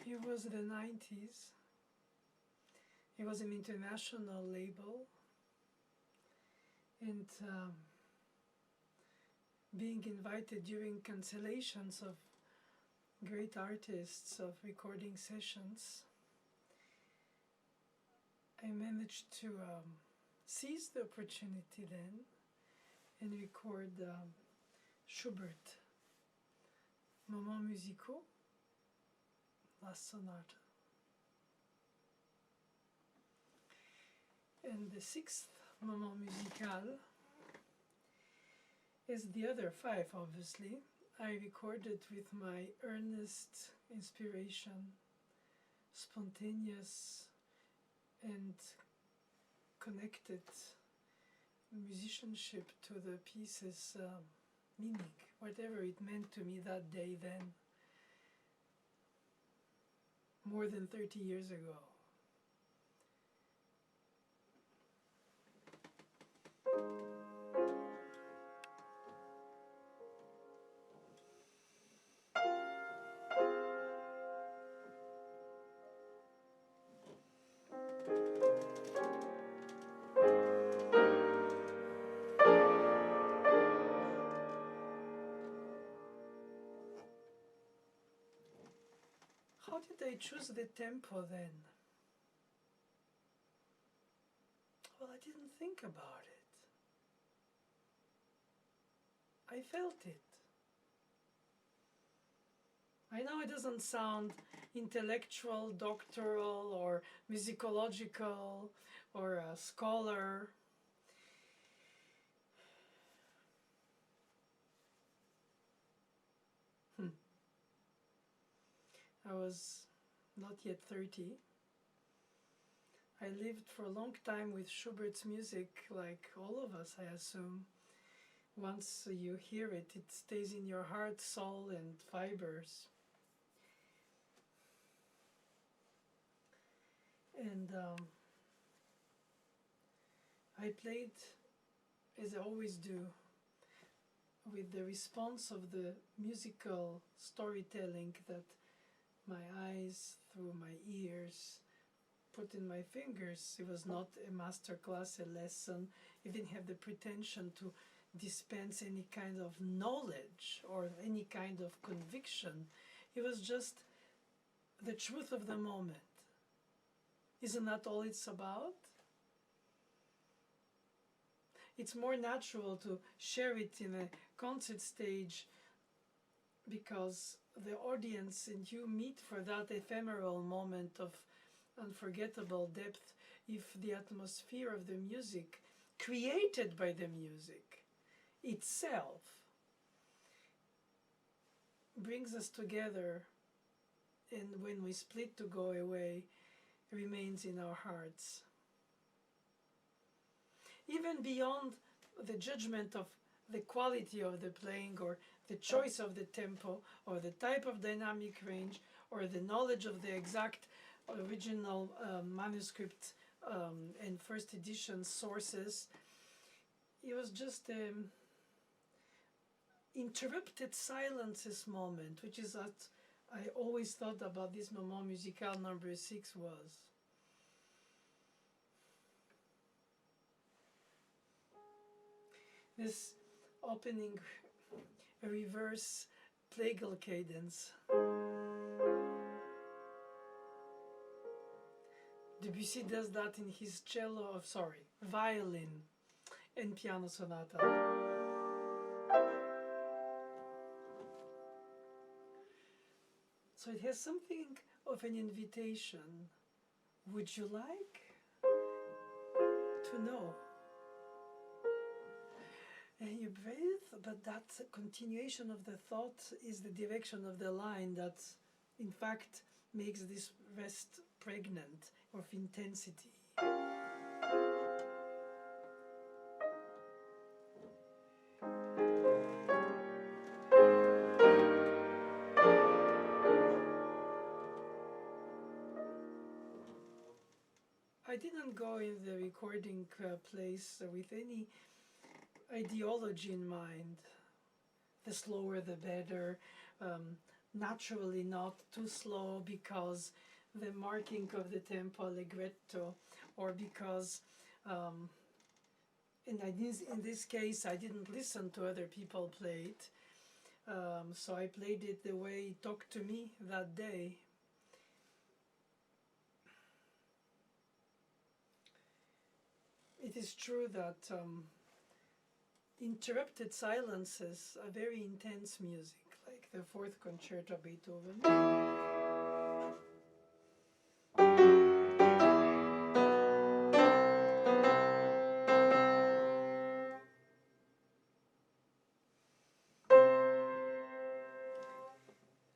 It was the 90s. It was an international label, and being invited during cancellations of great artists of recording sessions, I managed to seize the opportunity then and record Schubert, Moments musicaux, last sonata. And the sixth Moment musical is the other five, obviously. I recorded with my earnest inspiration, spontaneous and connected musicianship to the piece's meaning, whatever it meant to me that day then, more than 30 years ago. How did I choose the tempo then? Well, I didn't think about it. I felt it. I know it doesn't sound intellectual, doctoral, or musicological, or a scholar. I was not yet 30. I lived for a long time with Schubert's music, like all of us, I assume. Once you hear it, it stays in your heart, soul, and fibers. And I played, as I always do, with the response of the musical storytelling that my eyes, through my ears, put in my fingers. It was not a master class, a lesson. It didn't have the pretension to dispense any kind of knowledge or any kind of conviction. It was just the truth of the moment. Isn't that all it's about? It's more natural to share it in a concert stage because the audience and you meet for that ephemeral moment of unforgettable depth if the atmosphere of the music, created by the music itself, brings us together, and when we split to go away, remains in our hearts. Even beyond the judgment of the quality of the playing or the choice of the tempo or the type of dynamic range or the knowledge of the exact original manuscript and first edition sources, it was just interrupted silences moment, which is what I always thought about this Moment musical number 6 was. This opening reverse plagal cadence. Debussy does that in his violin and piano sonata. So it has something of an invitation. Would you like to know? And you breathe, but that continuation of the thought is the direction of the line that, in fact, makes this rest pregnant of intensity. I didn't go in the recording place with any ideology in mind. The slower the better, naturally not too slow because the marking of the tempo allegretto, or because in this case I didn't listen to other people play it, so I played it the way it talked to me that day. It is true that interrupted silences are very intense music, like the Fourth Concerto Beethoven.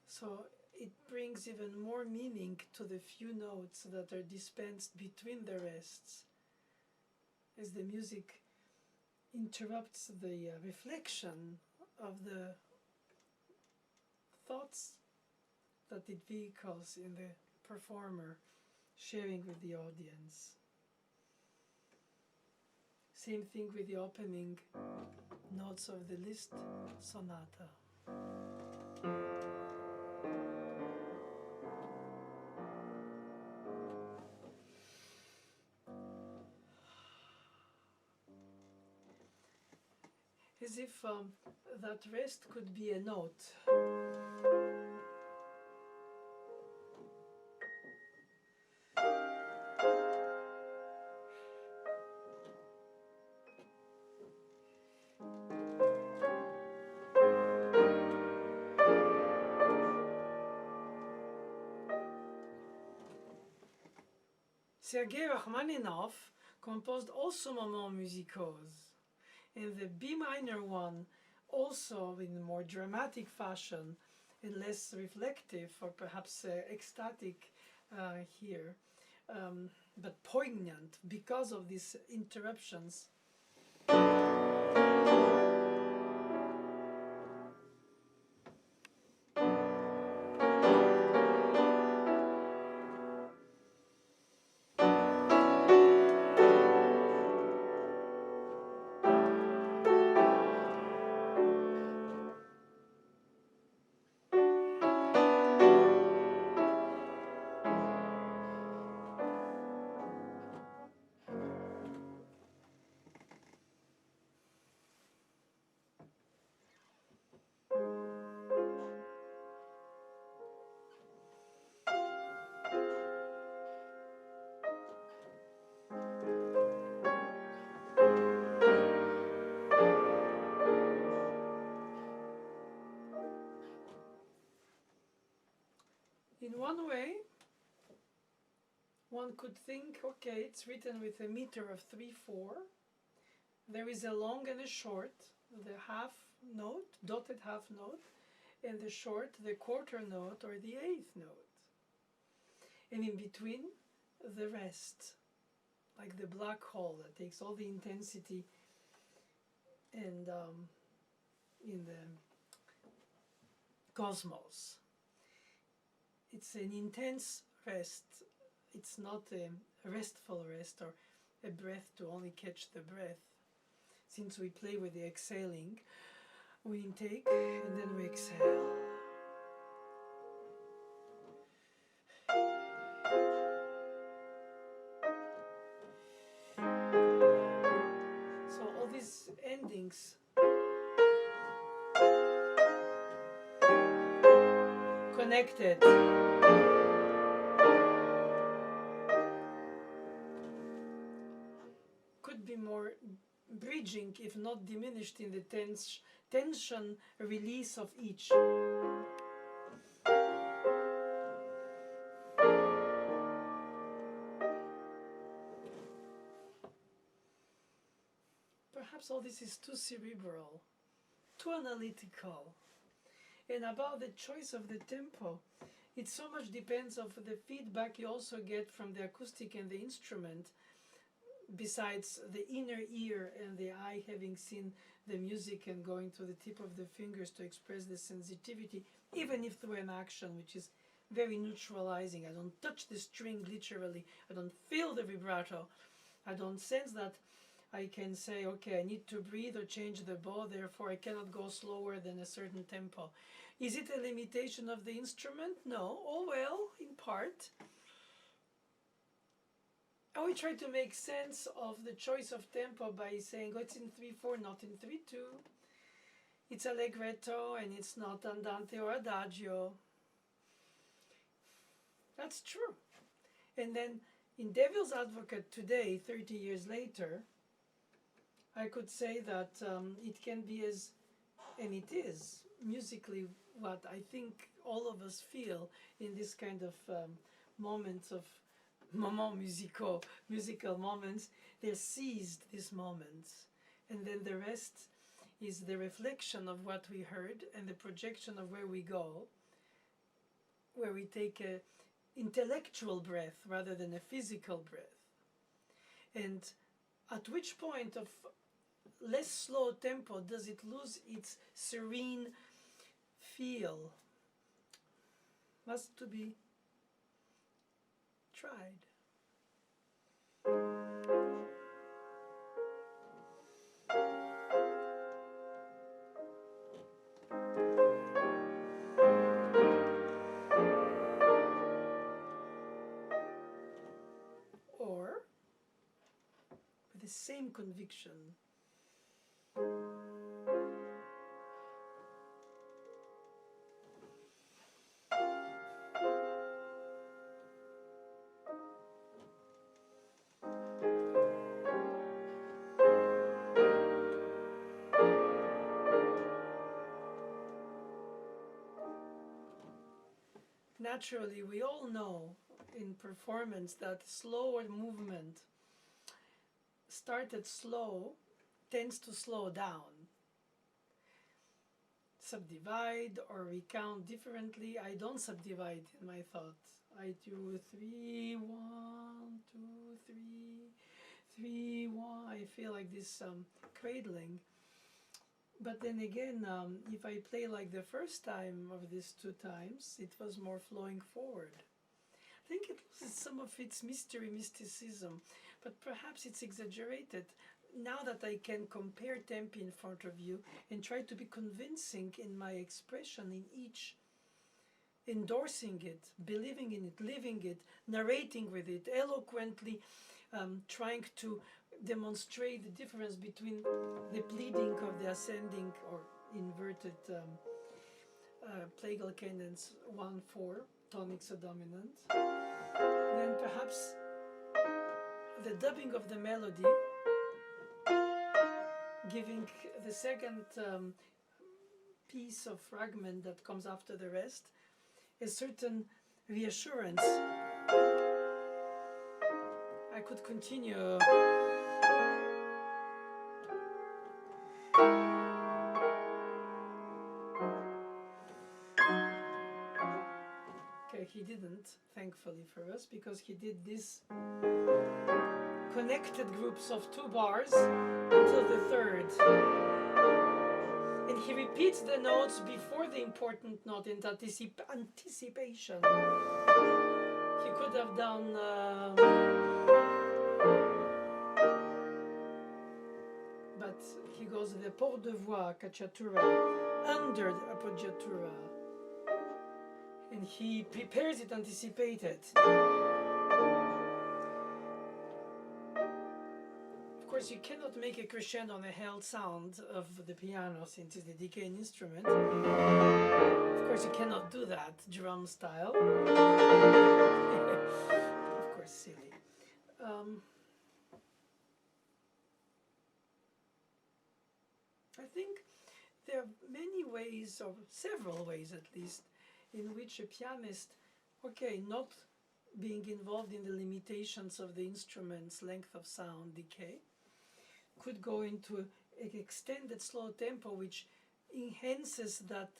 So it brings even more meaning to the few notes that are dispensed between the rests, as the music interrupts the reflection of the thoughts that it vehicles in the performer, sharing with the audience. Same thing with the opening notes of the Liszt sonata. As if that rest could be a note. Sergei Rachmaninoff composed also moments musicaux, and the B minor one also in more dramatic fashion and less reflective, or perhaps ecstatic here, but poignant because of these interruptions. In one way, one could think, okay, it's written with a meter of 3/4. There is a long and a short, the half note, dotted half note, and the short, the quarter note or the eighth note. And in between, the rest, like the black hole that takes all the intensity and in the cosmos. It's an intense rest. It's not a restful rest or a breath to only catch the breath. Since we play with the exhaling, we intake and then we exhale. So all these endings connected. Could be more bridging, if not diminished, in the tension release of each. Perhaps all this is too cerebral, too analytical. And about the choice of the tempo, it so much depends on the feedback you also get from the acoustic and the instrument, besides the inner ear and the eye having seen the music and going to the tip of the fingers to express the sensitivity, even if through an action which is very neutralizing. I don't touch the string literally, I don't feel the vibrato, I don't sense that I can say, okay, I need to breathe or change the bow, therefore I cannot go slower than a certain tempo. Is it a limitation of the instrument? No. Oh well, in part. I will try to make sense of the choice of tempo by saying, oh, it's in 3/4, not in 3/2. It's allegretto and it's not andante or adagio. That's true. And then in Devil's Advocate today, 30 years later, I could say that it can be as, and it is, musically what I think all of us feel in this kind of moments of moments musicaux, musical moments. They're seized, these moments. And then the rest is the reflection of what we heard and the projection of where we go, where we take a intellectual breath rather than a physical breath. And at which point of less slow tempo does it lose its serene feel? Must to be tried. Or with the same conviction, naturally, we all know in performance that slower movement started slow tends to slow down. Subdivide or recount differently. I don't subdivide in my thoughts. I do 3, 1, 2, 3, 3, 1. I feel like this cradling. But then again, if I play like the first time of these 2 times, it was more flowing forward. I think it loses some of its mysticism, but perhaps it's exaggerated. Now that I can compare tempi in front of you and try to be convincing in my expression in each, endorsing it, believing in it, living it, narrating with it, eloquently trying to demonstrate the difference between the pleading of the ascending or inverted plagal cadence 1/4, tonics are dominant. Then perhaps the dubbing of the melody, giving the second piece of fragment that comes after the rest a certain reassurance. I could continue. Okay, he didn't, thankfully for us, because he did this connected groups of 2 bars until the 3rd. And he repeats the notes before the important note in anticipation. He could have done but he goes the port de voix cacciatura under the appoggiatura, and he prepares it anticipated. Of course, you cannot make a crescendo on a held sound of the piano since it's a decaying instrument. Of course, you cannot do that drum style. Of course, silly. I think there are many ways, or several ways at least, in which a pianist, okay, not being involved in the limitations of the instrument's length of sound decay, could go into an extended slow tempo which enhances that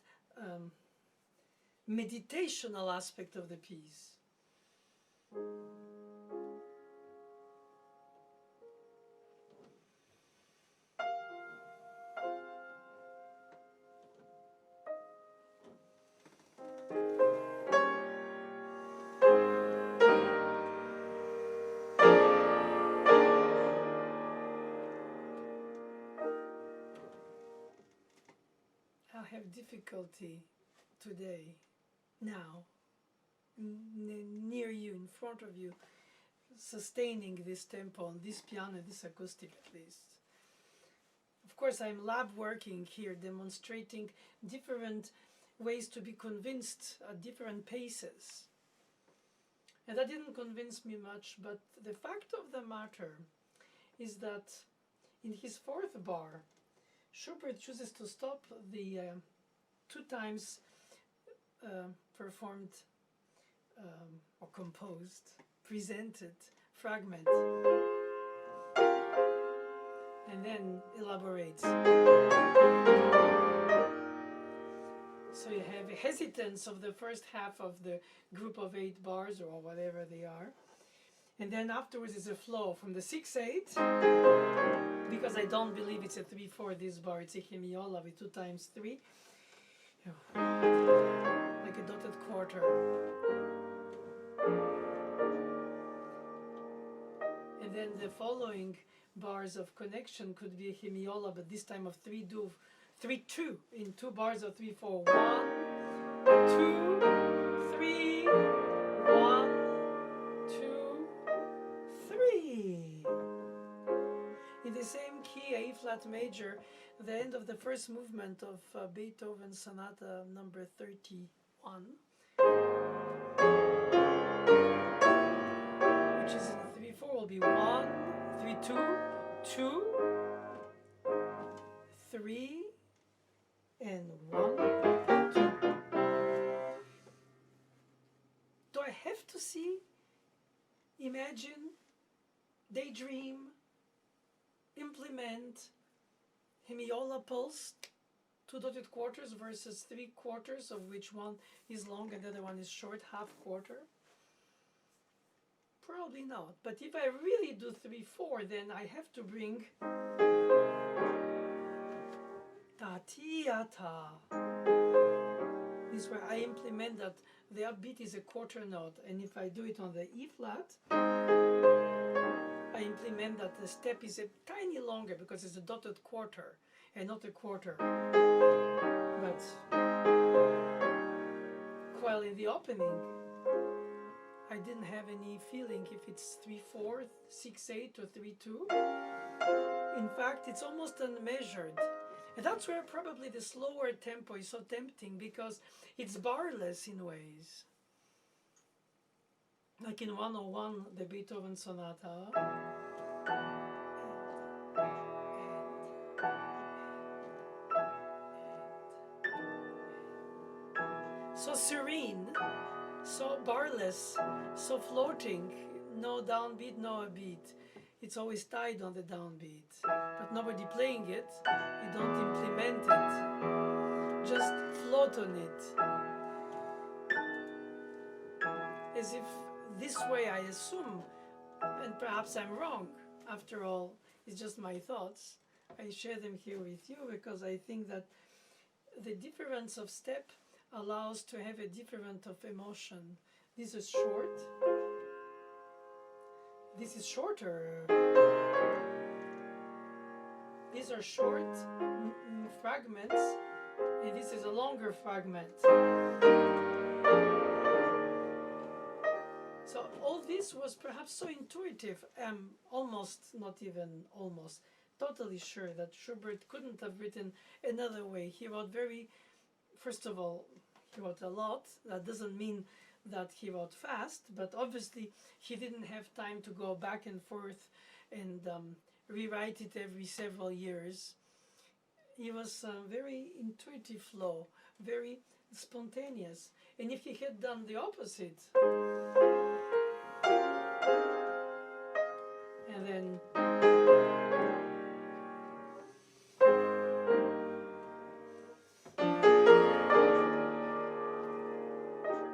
meditational aspect of the piece. I'll have difficulty today, now, near you, in front of you, sustaining this tempo on this piano, this acoustic at least. Of course, I'm lab working here, demonstrating different ways to be convinced at different paces. And that didn't convince me much, but the fact of the matter is that in his fourth bar, Schubert chooses to stop the 2 times performed or composed, presented fragment, and then elaborates. So you have a hesitance of the first half of the group of 8 bars, or whatever they are. And then afterwards is a flow from the 6/8, because I don't believe it's a 3/4 this bar, it's a hemiola with 2 times 3, like a dotted quarter. And then the following bars of connection could be a hemiola, but this time of 3/2 in 2 bars of 3/4. 1, 2, 3, 1, 2, 3. In the same key, A flat major, the end of the first movement of Beethoven's Sonata number 31, which is in 3/4, will be 1, 3, 2, 2, 3, and 1, 2. Do I have to see, imagine, daydream, implement hemiola pulse, 2 dotted quarters versus 3/4, of which one is long and the other one is short, half quarter? Probably not. But if I really do 3/4, then I have to bring ta-ti-ya-ta. This is where I implement that the upbeat is a quarter note, and if I do it on the E flat, I implement that the step is a tiny longer because it's a dotted quarter and not a quarter. But while in the opening, I didn't have any feeling if it's 3/4, 6/8, or 3/2. In fact, it's almost unmeasured. And that's where probably the slower tempo is so tempting, because it's barless in ways. Like in 101, the Beethoven Sonata. So serene, so barless, so floating, no downbeat, no upbeat. It's always tied on the downbeat, but nobody playing it, you don't implement it, just float on it. As if this way, I assume, and perhaps I'm wrong, after all, it's just my thoughts, I share them here with you because I think that the difference of step allows to have a difference of emotion. This is short. This is shorter. These are short fragments, and this is a longer fragment. So all this was perhaps so intuitive. I'm almost, not even almost, totally sure that Schubert couldn't have written another way. He wrote first of all, he wrote a lot. That doesn't mean that he wrote fast, but obviously he didn't have time to go back and forth and rewrite it every several years. He was a very intuitive flow, very spontaneous. And if he had done the opposite, and then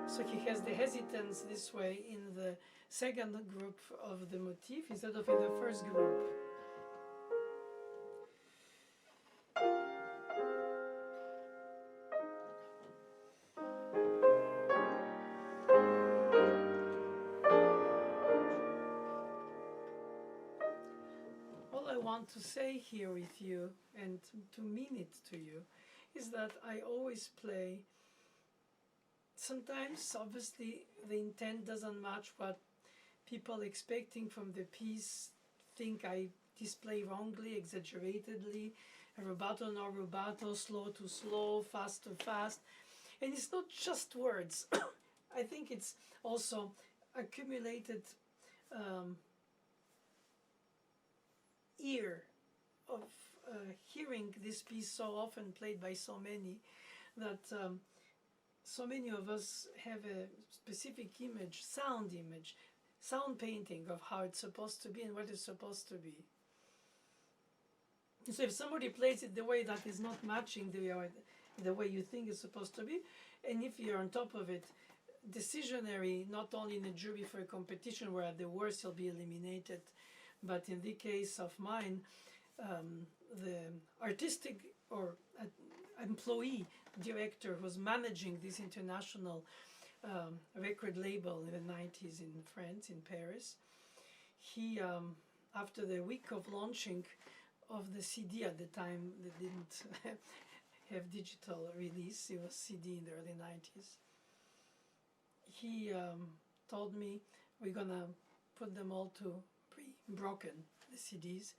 so he has the hesitance this way in the second group of the motif instead of in the first group. All I want to say here with you, and to mean it to you, is that I always play. Sometimes, obviously, the intent doesn't match what people expecting from the piece think I display wrongly, exaggeratedly, rubato no rubato, slow to slow, fast to fast. And it's not just words. I think it's also accumulated ear of hearing this piece so often played by so many that so many of us have a specific image, sound painting of how it's supposed to be and what it's supposed to be. So if somebody plays it the way that is not matching the way you think it's supposed to be, and if you're on top of it, decisionary, not only in a jury for a competition where at the worst you'll be eliminated, but in the case of mine, the artistic or employee director who was managing this international record label in the 90s in France, in Paris, he, after the week of launching of the CD at the time, they didn't have digital release, it was CD in the early 90s. He told me, we're gonna put them all to broken, the CDs,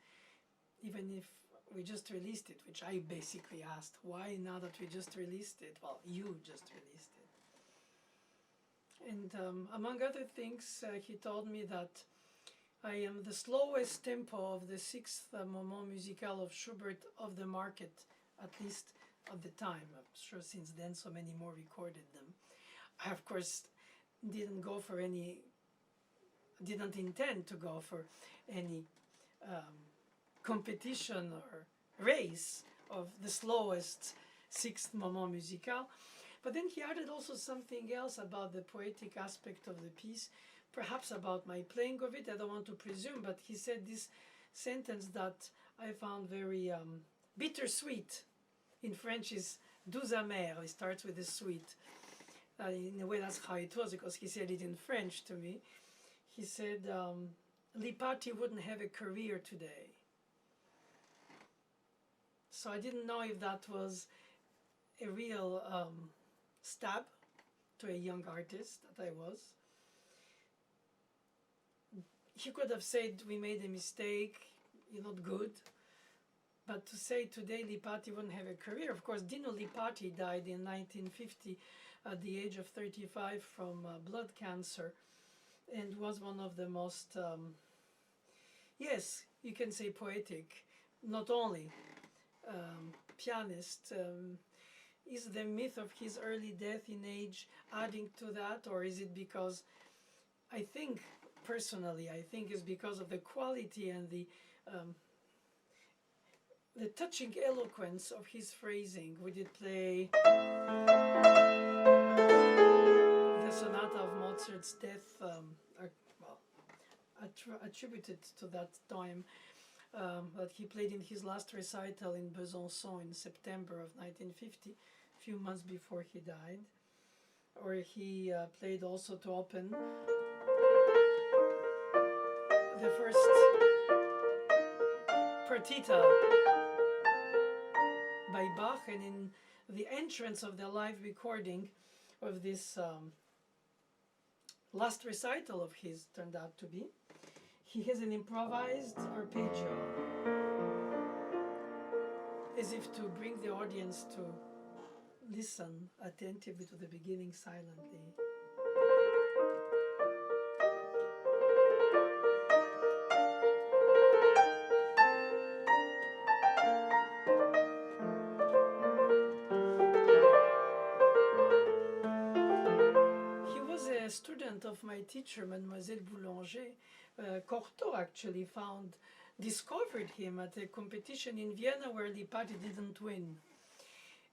even if we just released it, which I basically asked, why now that we just released it? Well, you just released it. And among other things, he told me that I am the slowest tempo of the sixth moment musical of Schubert of the market, at least at the time. I'm sure since then so many more recorded them. I, of course, didn't intend to go for any competition or race of the slowest sixth moment musical. But then he added also something else about the poetic aspect of the piece, perhaps about my playing of it. I don't want to presume, but he said this sentence that I found very bittersweet. In French is doux amer. It starts with the sweet. In a way, that's how it was, because he said it in French to me. He said, Lipati wouldn't have a career today. So I didn't know if that was a real stab to a young artist that I was. He could have said, we made a mistake, you're not good. But to say today Lipati wouldn't have a career, of course, Dino Lipati died in 1950 at the age of 35 from blood cancer, and was one of the most, yes, you can say poetic, not only pianist. Is the myth of his early death in age adding to that, or is it because, I think, personally, I think it's because of the quality and the touching eloquence of his phrasing. We did play the sonata of Mozart's death, attributed to that time, that he played in his last recital in Besançon in September of 1950, a few months before he died. Or he played also to open the first partita by Bach, and in the entrance of the live recording of this last recital of his, turned out to be, he has an improvised arpeggio, as if to bring the audience to listen attentively to the beginning silently. Student of my teacher, Mademoiselle Boulanger. Cortot actually discovered him at a competition in Vienna where Lipati didn't win.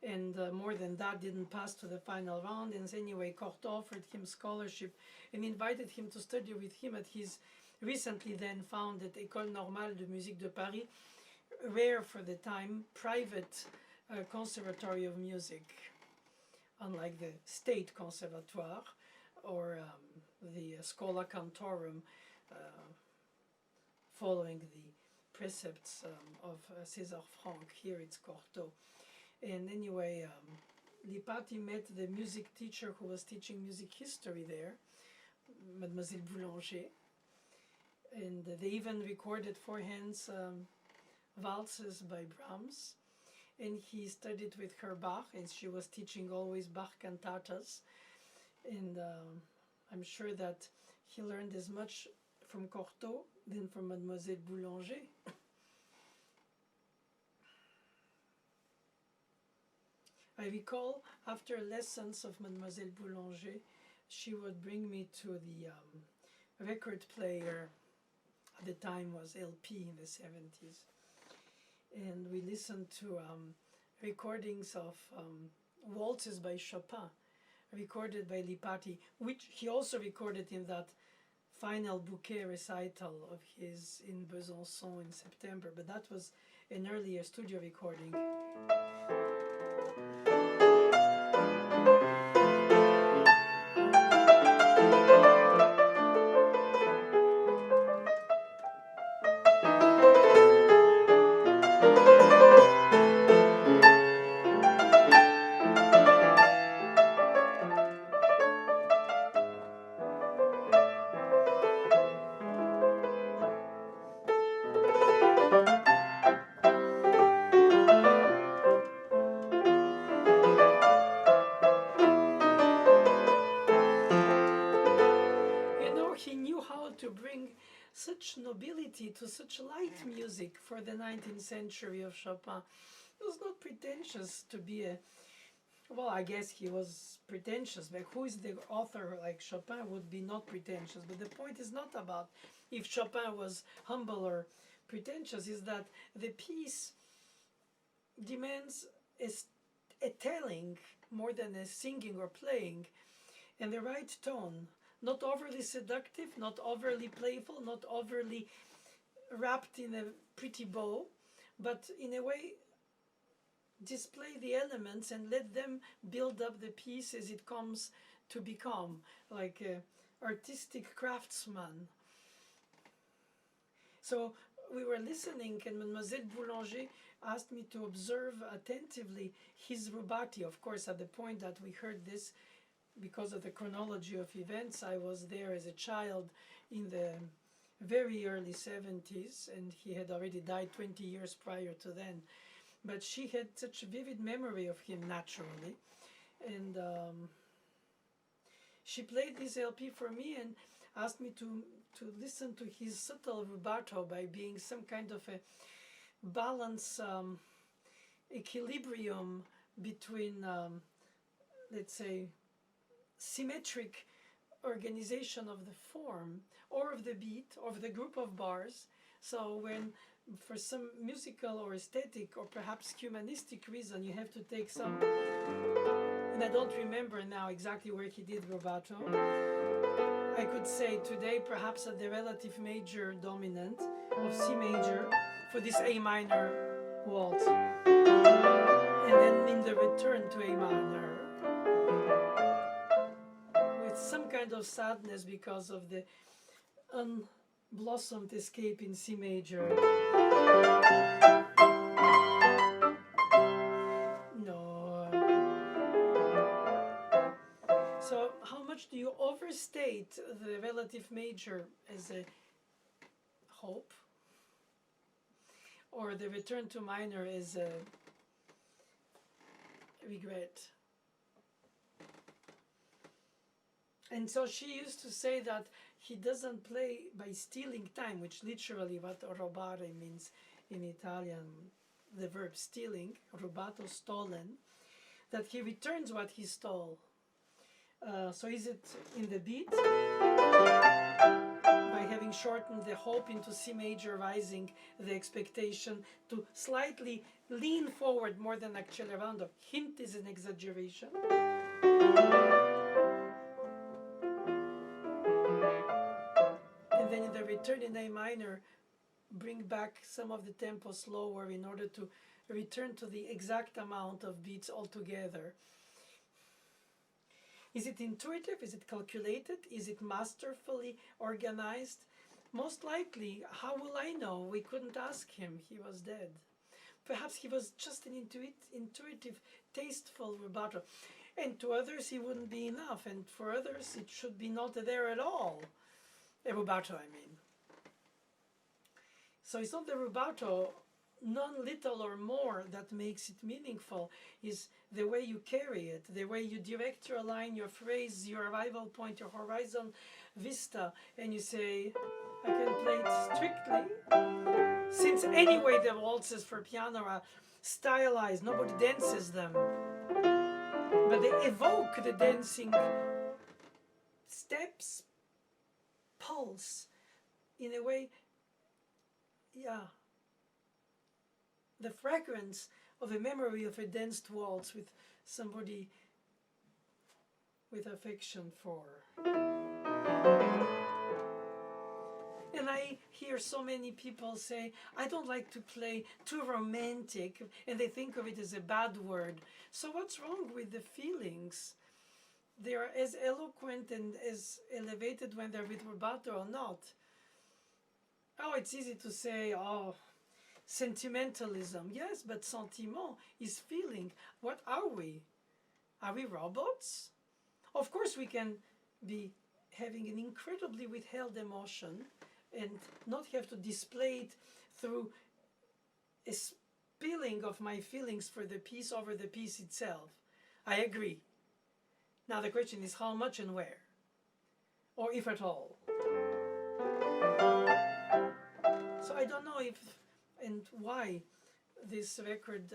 And more than that, didn't pass to the final round. And anyway, Cortot offered him scholarship and invited him to study with him at his recently then founded École Normale de Musique de Paris, rare for the time, private conservatory of music, unlike the state conservatoire or the Schola Cantorum, following the precepts of César Franck. Here it's Cortot. And anyway, Lipati met the music teacher who was teaching music history there, Mademoiselle Boulanger, and they even recorded four hands valses by Brahms. And he studied with her Bach, and she was teaching always Bach cantatas. And I'm sure that he learned as much from Cortot than from Mademoiselle Boulanger. I recall after lessons of Mademoiselle Boulanger, she would bring me to the record player. At the time was LP in the 70s. And we listened to recordings of waltzes by Chopin, recorded by Lipati, which he also recorded in that final bouquet recital of his in Besançon in September, but that was an earlier studio recording. He knew how to bring such nobility to such light music for the 19th century of Chopin. It was not pretentious to be a, well, I guess he was pretentious, but who is the author like Chopin would be not pretentious. But the point is not about if Chopin was humble or pretentious, is that the piece demands a telling more than a singing or playing, and the right tone. Not overly seductive, not overly playful, not overly wrapped in a pretty bow, but in a way display the elements and let them build up the piece as it comes to become, like an artistic craftsman. So we were listening, and Mademoiselle Boulanger asked me to observe attentively his rubato. Of course, at the point that we heard this, because of the chronology of events, I was there as a child in the very early 70s, and he had already died 20 years prior to then. But she had such a vivid memory of him, naturally. And she played this LP for me and asked me to listen to his subtle rubato by being some kind of a balance, equilibrium between, let's say, symmetric organization of the form or of the beat of the group of bars. So when for some musical or aesthetic or perhaps humanistic reason you have to take some, and I don't remember now exactly where he did rubato, I could say today perhaps at the relative major dominant of C major for this A minor waltz, and then in the return to A minor with some kind of sadness because of the unblossomed escape in C major. No. So how much do you overstate the relative major as a hope, or the return to minor as a regret? And so she used to say that he doesn't play by stealing time, which literally what rubare means in Italian, the verb stealing, rubato, stolen, that he returns what he stole. So is it in the beat, by having shortened the hope into C major, rising the expectation to slightly lean forward more than accelerando. Hint is an exaggeration. And then in the return in A minor, bring back some of the tempo slower in order to return to the exact amount of beats altogether. Is it intuitive? Is it calculated? Is it masterfully organized? Most likely, how will I know? We couldn't ask him. He was dead. perhaps he was just an intuitive, tasteful rubato. And to others he wouldn't be enough, and for others it should be not there at all. A rubato, I mean. So it's not the rubato, none little or more, that makes it meaningful. Is the way you carry it, the way you direct your line, your phrase, your arrival point, your horizon vista, and you say, I can play it strictly, since anyway the waltzes for piano are stylized, nobody dances them, but they evoke the dancing steps, pulse, in a way, yeah, the fragrance of a memory of a danced waltz with somebody with affection for. And I hear so many people say, I don't like to play too romantic, and they think of it as a bad word. So what's wrong with the feelings? They are as eloquent and as elevated when they're with rubato or not. Oh, it's easy to say, oh, sentimentalism. Yes, but sentiment is feeling. What are we? Are we robots? Of course we can be having an incredibly withheld emotion and not have to display it through a spilling of my feelings for the piece over the piece itself. I agree. Now the question is how much and where, or if at all. So I don't know if and why this record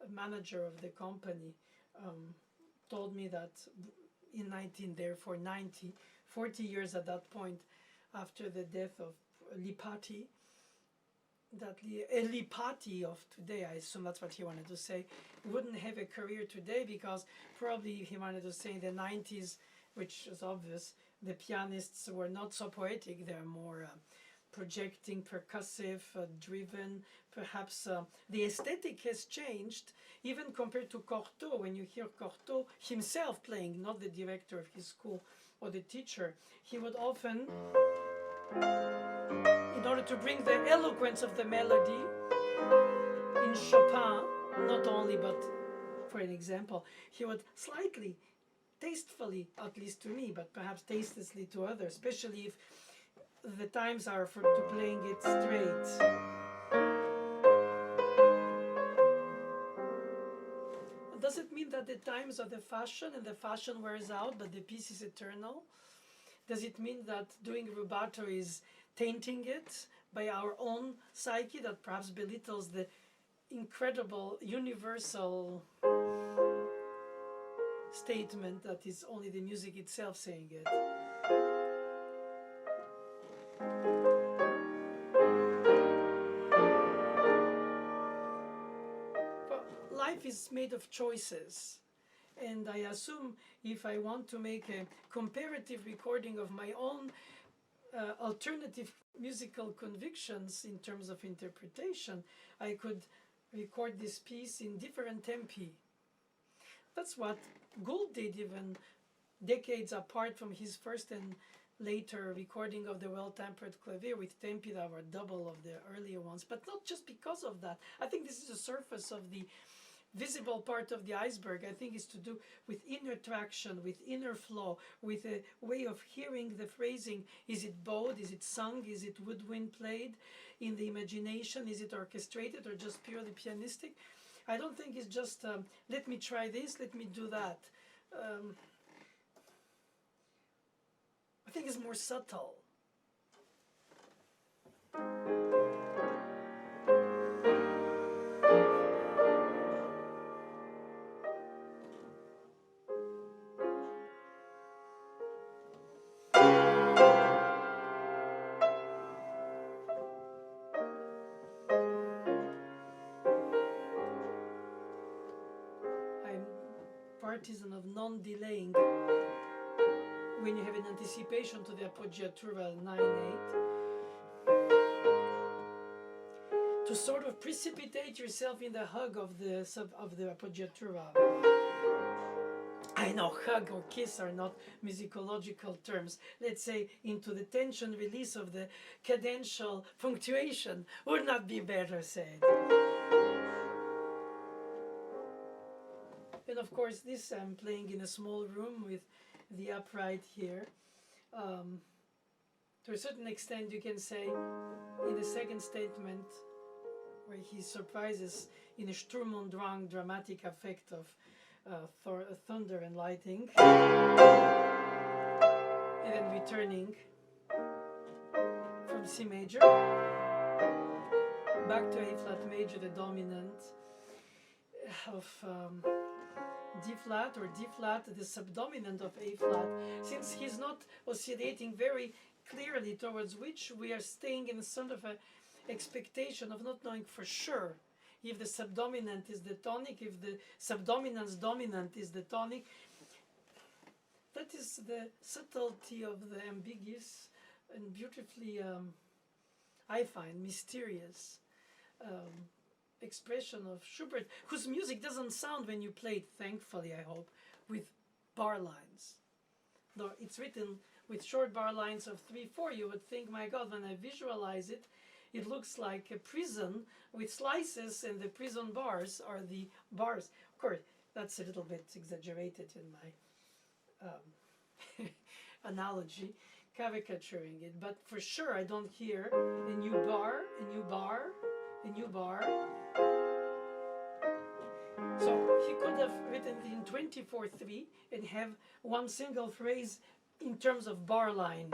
manager of the company told me that in 40 years at that point, after the death of Lipati, that Lipati of today, I assume that's what he wanted to say, wouldn't have a career today, because probably he wanted to say in the 90s, which is obvious, the pianists were not so poetic, they're more projecting, percussive, driven. Perhaps the aesthetic has changed, even compared to Cortot. When you hear Cortot himself playing, not the director of his school or the teacher, he would often, in order to bring the eloquence of the melody, in Chopin, not only, but for an example, he would slightly, tastefully, at least to me, but perhaps tastelessly to others, especially if the times are to playing it straight. Does it mean that the times are the fashion and the fashion wears out, but the piece is eternal? Does it mean that doing rubato is tainting it by our own psyche, that perhaps belittles the incredible universal statement that is only the music itself saying it? Life is made of choices, and I assume if I want to make a comparative recording of my own alternative musical convictions in terms of interpretation, I could record this piece in different tempi. That's what Gould did, even decades apart from his first and later recording of the Well-Tempered Clavier, with tempi that were double of the earlier ones. But not just because of that. I think this is the surface of the visible part of the iceberg. I think it's to do with inner traction, with inner flow, with a way of hearing the phrasing. Is it bowed? Is it sung? Is it woodwind played in the imagination? Is it orchestrated or just purely pianistic? I don't think it's just let me try this, let me do that. I think it's more subtle. Partisan of non-delaying when you have an anticipation to the appoggiatura 9/8, to sort of precipitate yourself in the hug of the appoggiatura. I know hug or kiss are not musicological terms. Let's say into the tension release of the cadential punctuation would not be better said. And of course, this I'm playing in a small room with the upright here. To a certain extent, you can say in the second statement, where he surprises in a Sturm und Drang dramatic effect of thunder and lightning, and then returning from C major back to A flat major, the dominant of D flat, or D flat, the subdominant of A flat, since he's not oscillating very clearly towards which, we are staying in sort of a expectation of not knowing for sure if the subdominant is the tonic, if the subdominant's dominant is the tonic. That is the subtlety of the ambiguous and beautifully, I find, mysterious expression of Schubert, whose music doesn't sound when you play it, thankfully, I hope, with bar lines. Though it's written with short bar lines of 3/4, you would think, my God, when I visualize it, it looks like a prison with slices, and the prison bars are the bars. Of course, that's a little bit exaggerated in my analogy, caricaturing it, but for sure I don't hear a new bar, a new bar, a new bar. So he could have written it in 24/3 and have one single phrase in terms of bar line.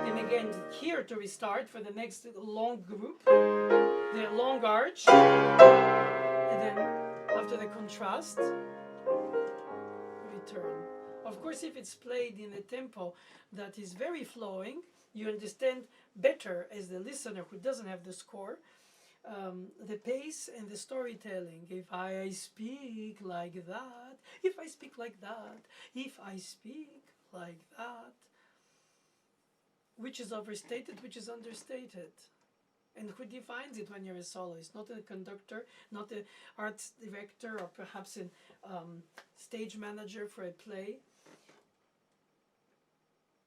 And again, here to restart for the next long group, the long arch, and then after the contrast, return. Of course, if it's played in a tempo that is very flowing, you understand better as the listener who doesn't have the score, the pace and the storytelling. If I speak like that, if I speak like that, if I speak like that, which is overstated, which is understated. And who defines it when you're a soloist? Not a conductor, not an arts director, or perhaps a stage manager for a play.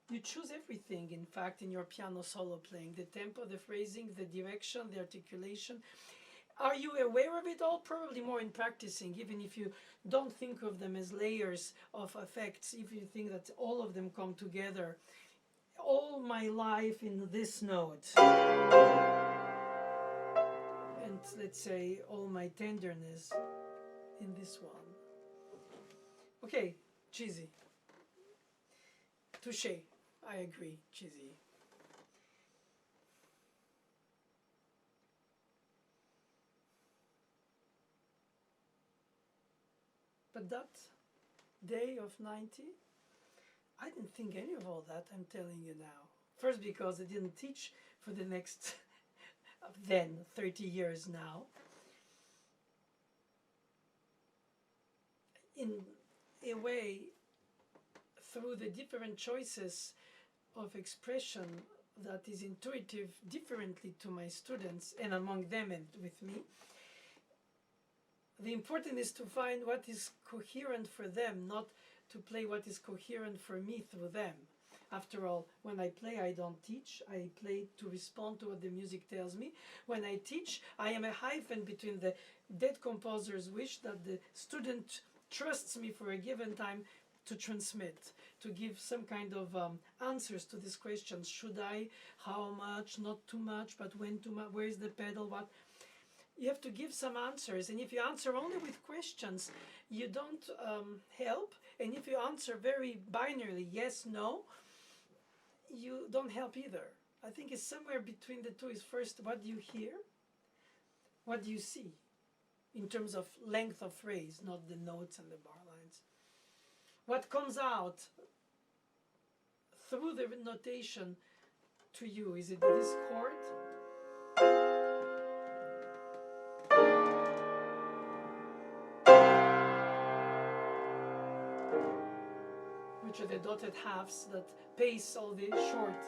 You choose everything, in fact, in your piano solo playing. The tempo, the phrasing, the direction, the articulation. Are you aware of it all? Probably more in practicing, even if you don't think of them as layers of effects, if you think that all of them come together. All my life in this note. And let's say all my tenderness in this one. Okay, cheesy. Touché. I agree, cheesy. But that day of 90, I didn't think any of all that, I'm telling you now. First, because I didn't teach for the next, then, 30 years now. In a way, through the different choices of expression that is intuitive differently to my students, and among them and with me, the important is to find what is coherent for them, not to play what is coherent for me through them. After all, when I play, I don't teach. I play to respond to what the music tells me. When I teach, I am a hyphen between the dead composer's wish that the student trusts me for a given time to transmit, to give some kind of answers to these questions. Should I? How much? Not too much, but when too much? Where is the pedal? What? You have to give some answers, and if you answer only with questions, you don't help. And if you answer very binarily, yes, no, you don't help either. I think it's somewhere between the two. Is first, what do you hear? What do you see? In terms of length of phrase, not the notes and the bar lines. What comes out through the notation to you? Is it this chord? Which are the dotted halves that pace all the short.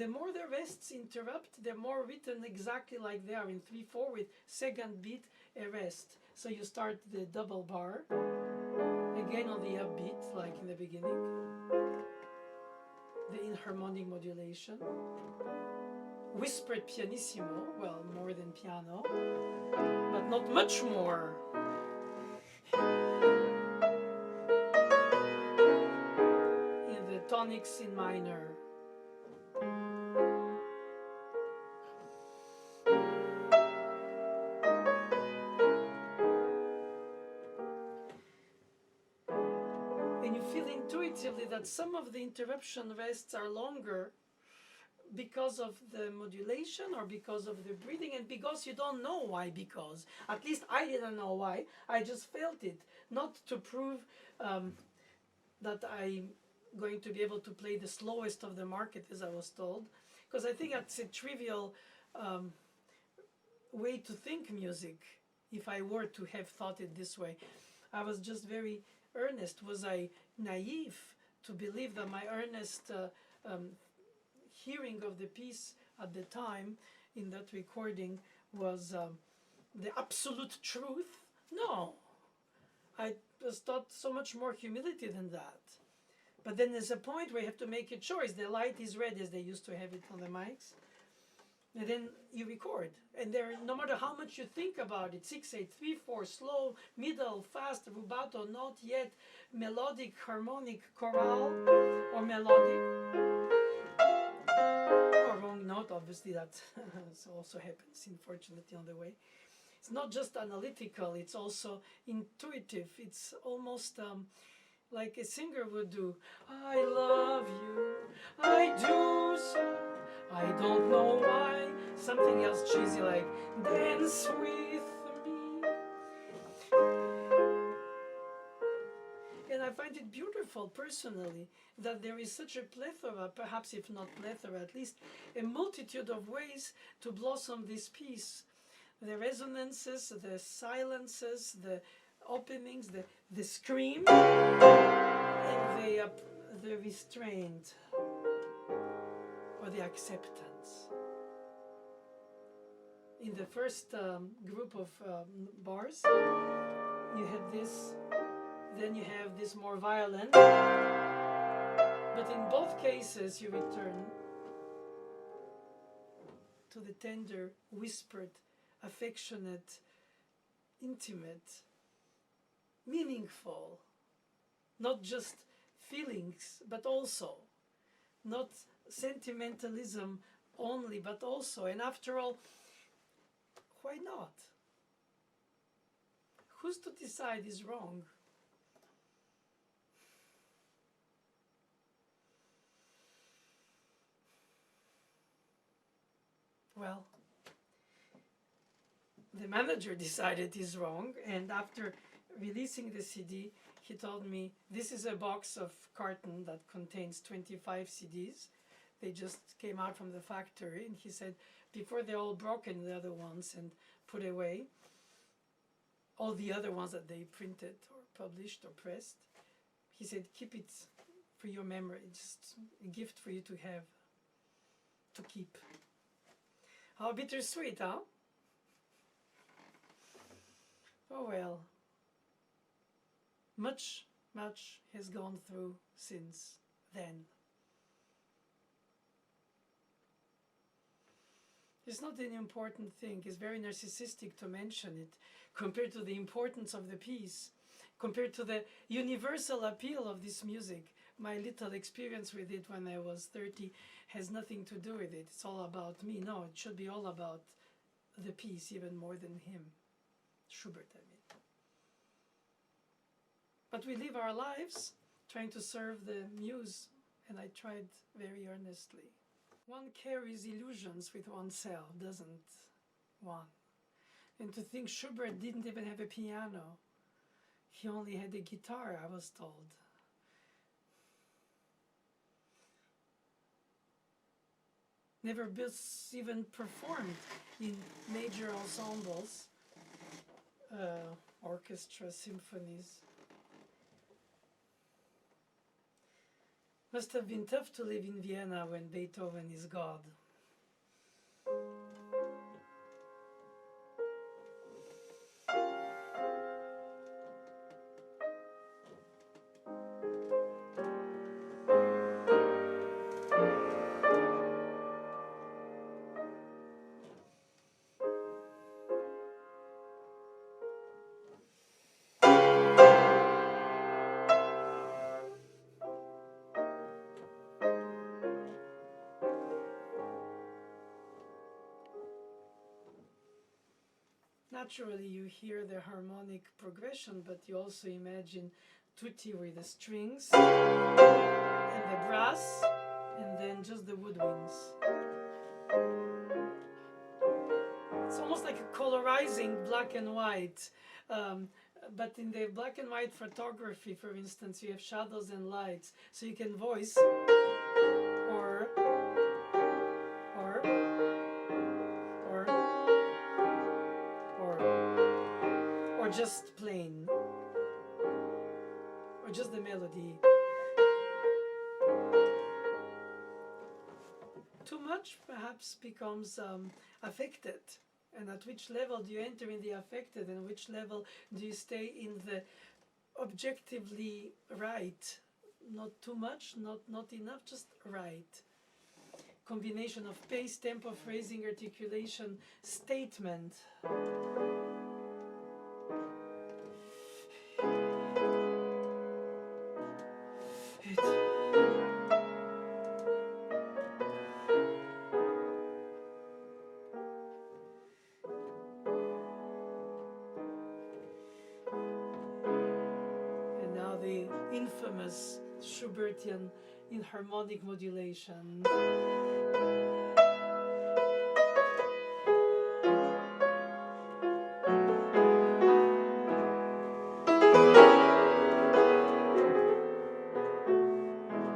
the more the rests interrupt, the more written exactly like they are in 3/4 with second beat, a rest. So you start the double bar, again on the upbeat, like in the beginning, the inharmonic modulation, whispered pianissimo, well, more than piano, but not much more. In the tonics in minor. And you feel intuitively that some of the interruption rests are longer because of the modulation or because of the breathing, and because you don't know why. Because at least I didn't know why. I just felt it, not to prove that I'm going to be able to play the slowest of the market, as I was told, because I think that's a trivial way to think music. If I were to have thought it this way, I was just very earnest. Was I naive to believe that my earnest hearing of the piece at the time in that recording was the absolute truth? No. I was taught so much more humility than that. But then there's a point where you have to make a choice. The light is red, as they used to have it on the mics. And then you record. And there, no matter how much you think about it, 6/8, 3/4, slow, middle, fast, rubato, not yet, melodic, harmonic, chorale, or melodic, or wrong note, obviously that also happens, unfortunately, on the way. It's not just analytical, it's also intuitive. It's almost like a singer would do. I love you, I do so, I don't know why. Something else cheesy like dance with me. And I find it beautiful personally that there is such a plethora, perhaps if not plethora, at least a multitude of ways to blossom this piece. The resonances, the silences, the openings, the scream, and the restraint or the acceptance. In the first group of bars, you have this, then you have this more violent, but in both cases you return to the tender, whispered, affectionate, intimate, meaningful, not just feelings, but also, not sentimentalism only, but also, and after all, why not? Who's to decide is wrong? Well, the manager decided is wrong, and after releasing the CD, he told me, this is a box of carton that contains 25 CDs. They just came out from the factory, and he said, before they're all broken, the other ones, and put away, all the other ones that they printed or published or pressed, he said, keep it for your memory, just a gift for you to have, to keep. How bittersweet, huh? Oh well. Much has gone through since then. It's not an important thing. It's very narcissistic to mention it compared to the importance of the piece, compared to the universal appeal of this music. My little experience with it when I was 30 has nothing to do with it. It's all about me. No, it should be all about the piece, even more than him. Schubert, I mean. But we live our lives trying to serve the muse, and I tried very earnestly. One carries illusions with oneself, doesn't one? And to think Schubert didn't even have a piano. He only had a guitar, I was told. Never even performed in major ensembles, orchestra, symphonies. Must have been tough to live in Vienna when Beethoven is God. Naturally, you hear the harmonic progression, but you also imagine tutti with the strings and the brass, and then just the woodwinds. It's almost like a colorizing black and white. But in the black and white photography, for instance, you have shadows and lights, so you can voice or just plain, or just the melody. Too much perhaps becomes affected. And at which level do you enter in the affected, and which level do you stay in the objectively right? Not too much, not enough, just right. Combination of pace, tempo, phrasing, articulation, statement. And now the infamous Schubertian in harmonic modulation.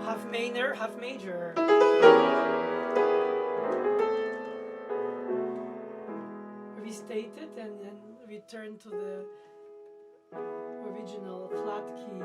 Half minor, half major. Restate it and then return to the original flat key.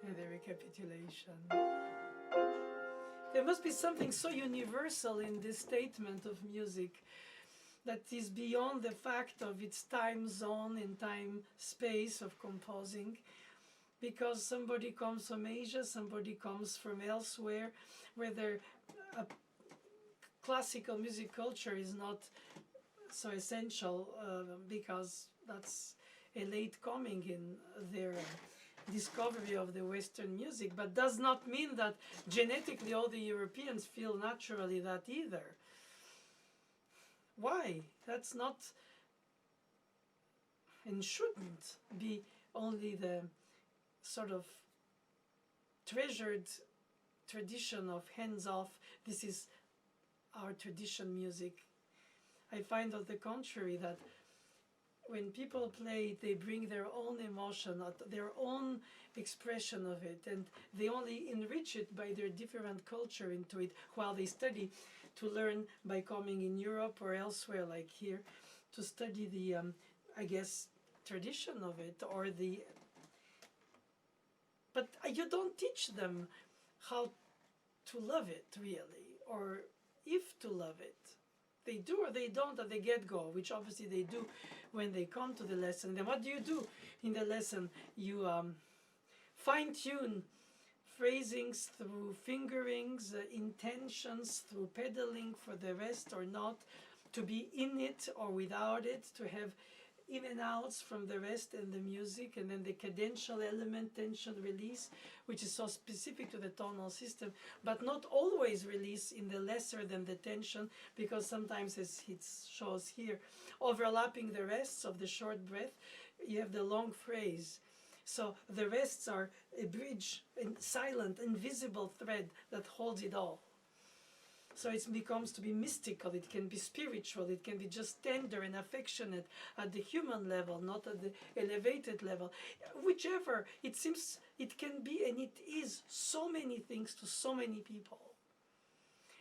And the recapitulation. There must be something so universal in this statement of music that is beyond the fact of its time zone and time space of composing, because somebody comes from Asia, somebody comes from elsewhere, where classical music culture is not so essential because that's a late coming in their discovery of the Western music, but does not mean that genetically all the Europeans feel naturally that either. Why? That's not and shouldn't be only the sort of treasured tradition of hands-off, this is our tradition music. I find on the contrary that when people play, they bring their own emotion, their own expression of it, and they only enrich it by their different culture into it while they study, to learn by coming in Europe or elsewhere like here, to study the, I guess, tradition of it, or the... But you don't teach them how to love it, really, or if to love it. They do or they don't at the get-go, which obviously they do when they come to the lesson. Then what do you do in the lesson? You fine-tune phrasings through fingerings, intentions through pedaling for the rest or not, to be in it or without it, to have in and outs from the rest and the music, and then the cadential element, tension, release, which is so specific to the tonal system, but not always release in the lesser than the tension, because sometimes, as it shows here, overlapping the rests of the short breath, you have the long phrase. So the rests are a bridge, a silent, invisible thread that holds it all. So it becomes to be mystical, it can be spiritual, it can be just tender and affectionate at the human level, not at the elevated level. Whichever, it seems it can be, and it is so many things to so many people.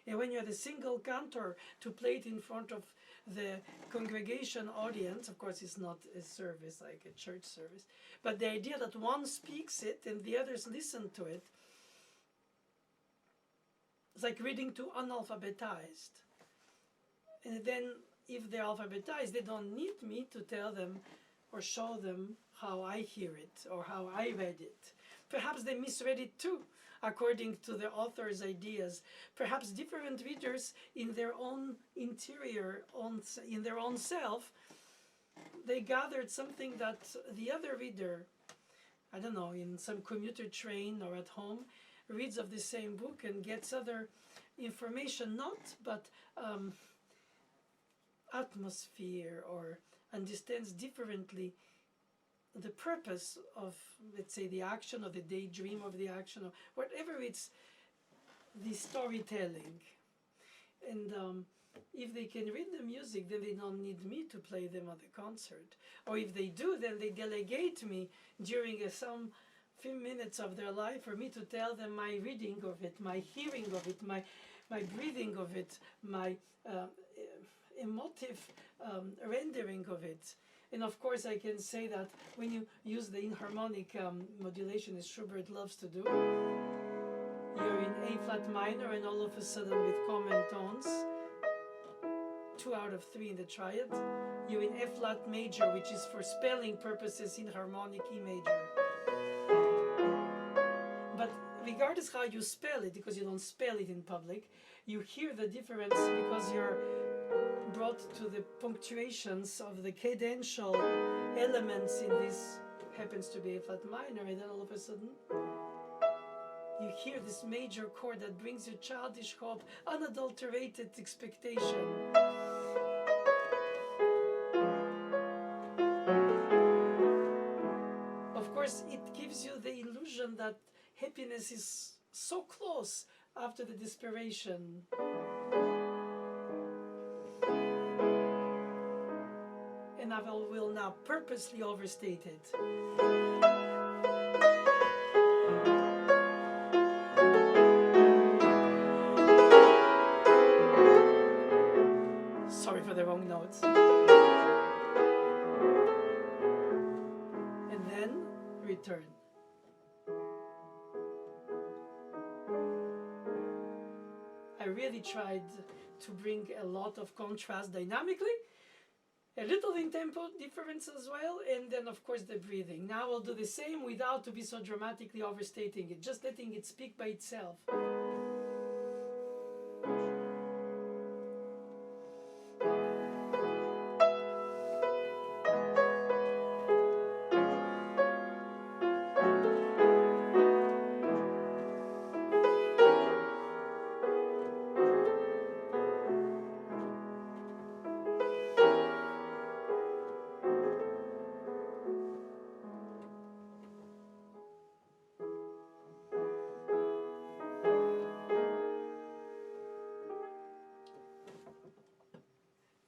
And when you have a single cantor to play it in front of the congregation audience, of course it's not a service like a church service, but the idea that one speaks it and the others listen to it, it's like reading to unalphabetized. And then if they're alphabetized, they don't need me to tell them or show them how I hear it or how I read it. Perhaps they misread it too, according to the author's ideas. Perhaps different readers in their own interior, in their own self, they gathered something that the other reader, I don't know, in some commuter train or at home, reads of the same book and gets other information, but atmosphere, or understands differently the purpose of, let's say, the action or the daydream of the action, or whatever it's the storytelling. And if they can read the music, then they don't need me to play them at the concert. Or if they do, then they delegate me during some few minutes of their life for me to tell them my reading of it, my hearing of it, my breathing of it, my emotive rendering of it. And of course I can say that when you use the inharmonic modulation, as Schubert loves to do, you're in A flat minor and all of a sudden with common tones, 2 out of 3 in the triad, you're in F flat major, which is for spelling purposes inharmonic E major. But regardless how you spell it, because you don't spell it in public, you hear the difference because you're brought to the punctuations of the cadential elements in this, happens to be a flat minor, and then all of a sudden you hear this major chord that brings you childish hope, unadulterated expectation. Of course, it gives you the illusion that happiness is so close after the desperation. And I will now purposely overstate it. Sorry for the wrong notes. And then return. I really tried to bring a lot of contrast dynamically, a little in tempo difference as well, and then of course the breathing. Now I'll do the same without to be so dramatically overstating it, just letting it speak by itself.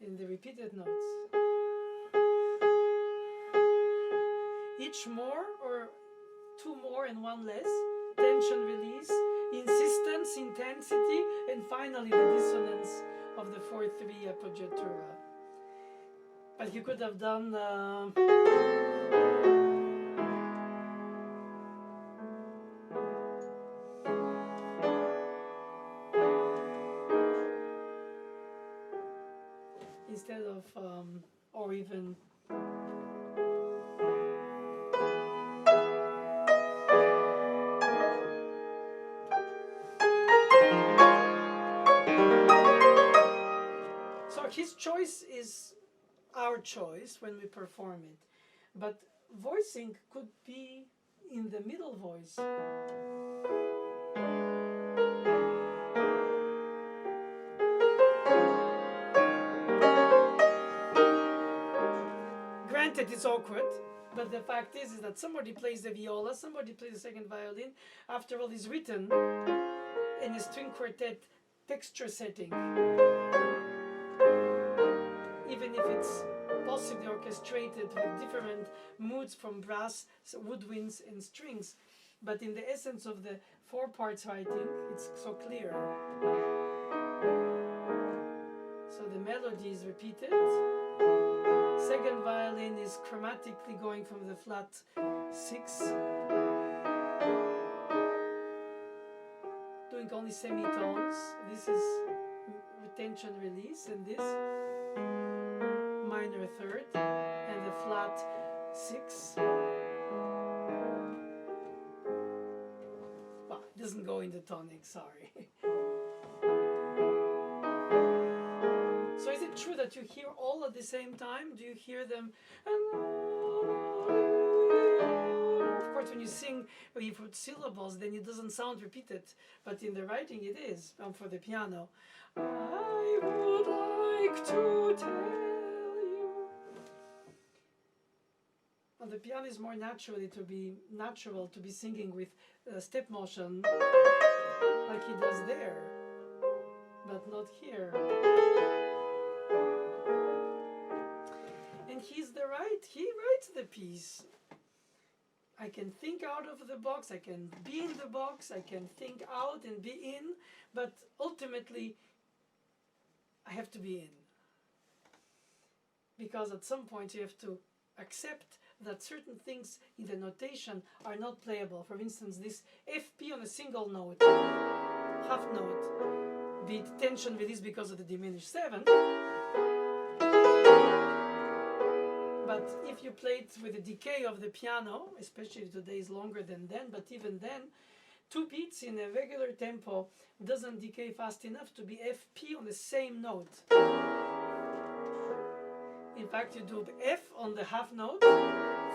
In the repeated notes. Each more or 2 more and 1 less, tension release, insistence, intensity, and finally the dissonance of the 4/3 appoggiatura. But you could have done instead of or even so his choice is our choice when we perform it, but voicing could be in the middle voice. Granted, it's awkward, but the fact is that somebody plays the viola, somebody plays the second violin. After all, is written in a string quartet texture setting. Even if it's possibly orchestrated with different moods from brass, woodwinds and strings, but in the essence of the 4 parts writing, it's so clear. So the melody is repeated. Second violin is chromatically going from the flat 6, doing only semitones. This is retention release, and this minor third, and the flat 6. Well, it doesn't go in the tonic, sorry. So is it true that you hear all at the same time? Do you hear them? Of course, when you sing, when you put syllables, then it doesn't sound repeated. But in the writing, it is. For the piano, I would like to tell you. On the piano is more natural to be singing with step motion, like he does there, but not here. And he writes the piece. I can think out of the box, I can be in the box, I can think out and be in, but ultimately I have to be in. Because at some point you have to accept that certain things in the notation are not playable. For instance, this FP on a single note, half note, be it tension release because of the diminished 7th. But if you play it with the decay of the piano, especially today is longer than then, but even then, 2 beats in a regular tempo doesn't decay fast enough to be FP on the same note. In fact, you do F on the half note,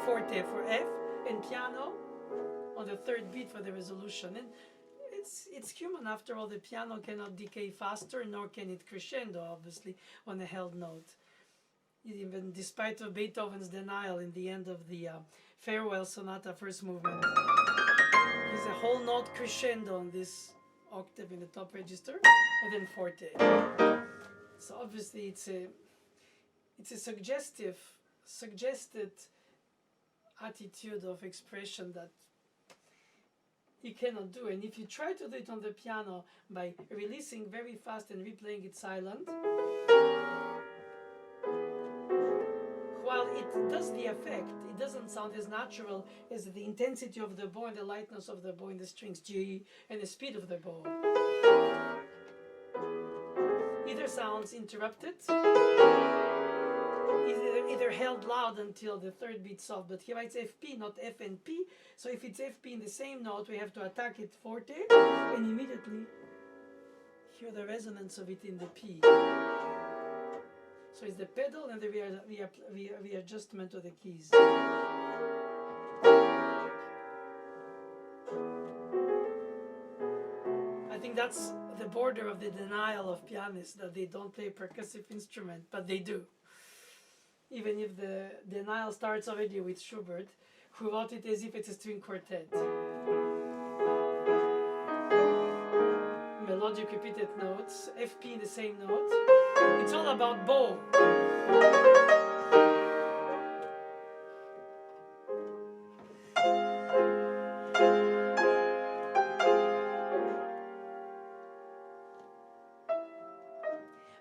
forte for F, and piano on the 3rd beat for the resolution. And it's human, after all. The piano cannot decay faster, nor can it crescendo, obviously, on a held note. Even despite of Beethoven's denial in the end of the Farewell Sonata, 1st movement, there's a whole note crescendo on this octave in the top register, and then forte. So obviously it's a suggested attitude of expression that you cannot do. And if you try to do it on the piano by releasing very fast and replaying it silent, while it does the effect, it doesn't sound as natural as the intensity of the bow and the lightness of the bow in the strings, G, and the speed of the bow. Either sounds interrupted, either held loud until the 3rd beat soft, but he writes FP, not F and P, so if it's FP in the same note, we have to attack it forte, and immediately hear the resonance of it in the P. So it's the pedal and the readjustment of the keys. I think that's the border of the denial of pianists, that they don't play a percussive instrument, but they do. Even if the denial starts already with Schubert, who wrote it as if it's a string quartet. Melodic repeated notes, FP in the same note. It's all about bow.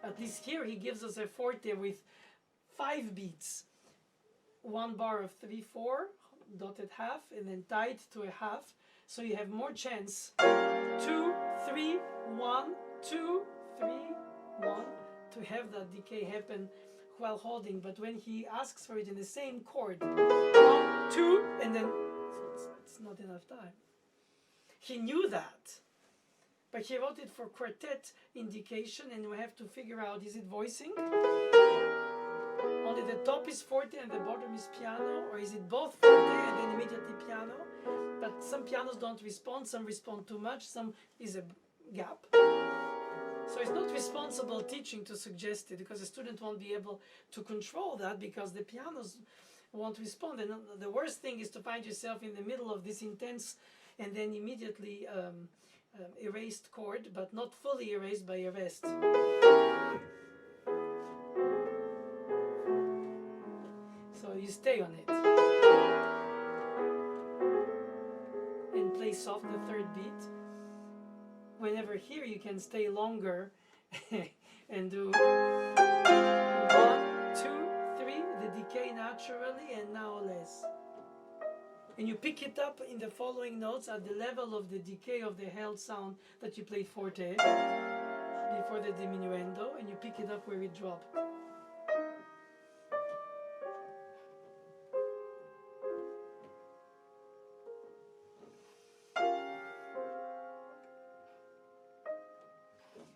At least here he gives us a forte with 5 beats. 1 bar of 3/4, dotted half, and then tied to a half. So you have more chance. 2, 3, 1, 2, 3, 1, to have that decay happen while holding. But when he asks for it in the same chord, 1, 2, and then it's not enough time. He knew that, but he wrote it for quartet indication, and we have to figure out, is it voicing? Only the top is forte and the bottom is piano, or is it both forte and then immediately piano? But some pianos don't respond, some respond too much, some is a gap. So it's not responsible teaching to suggest it, because the student won't be able to control that, because the pianos won't respond. And the worst thing is to find yourself in the middle of this intense and then immediately erased chord, but not fully erased by a rest. So you stay on it and play soft the third beat. Whenever here you can stay longer and do 1, 2, 3, the decay naturally, and now less. And you pick it up in the following notes at the level of the decay of the held sound that you played forte before the diminuendo, and you pick it up where it dropped.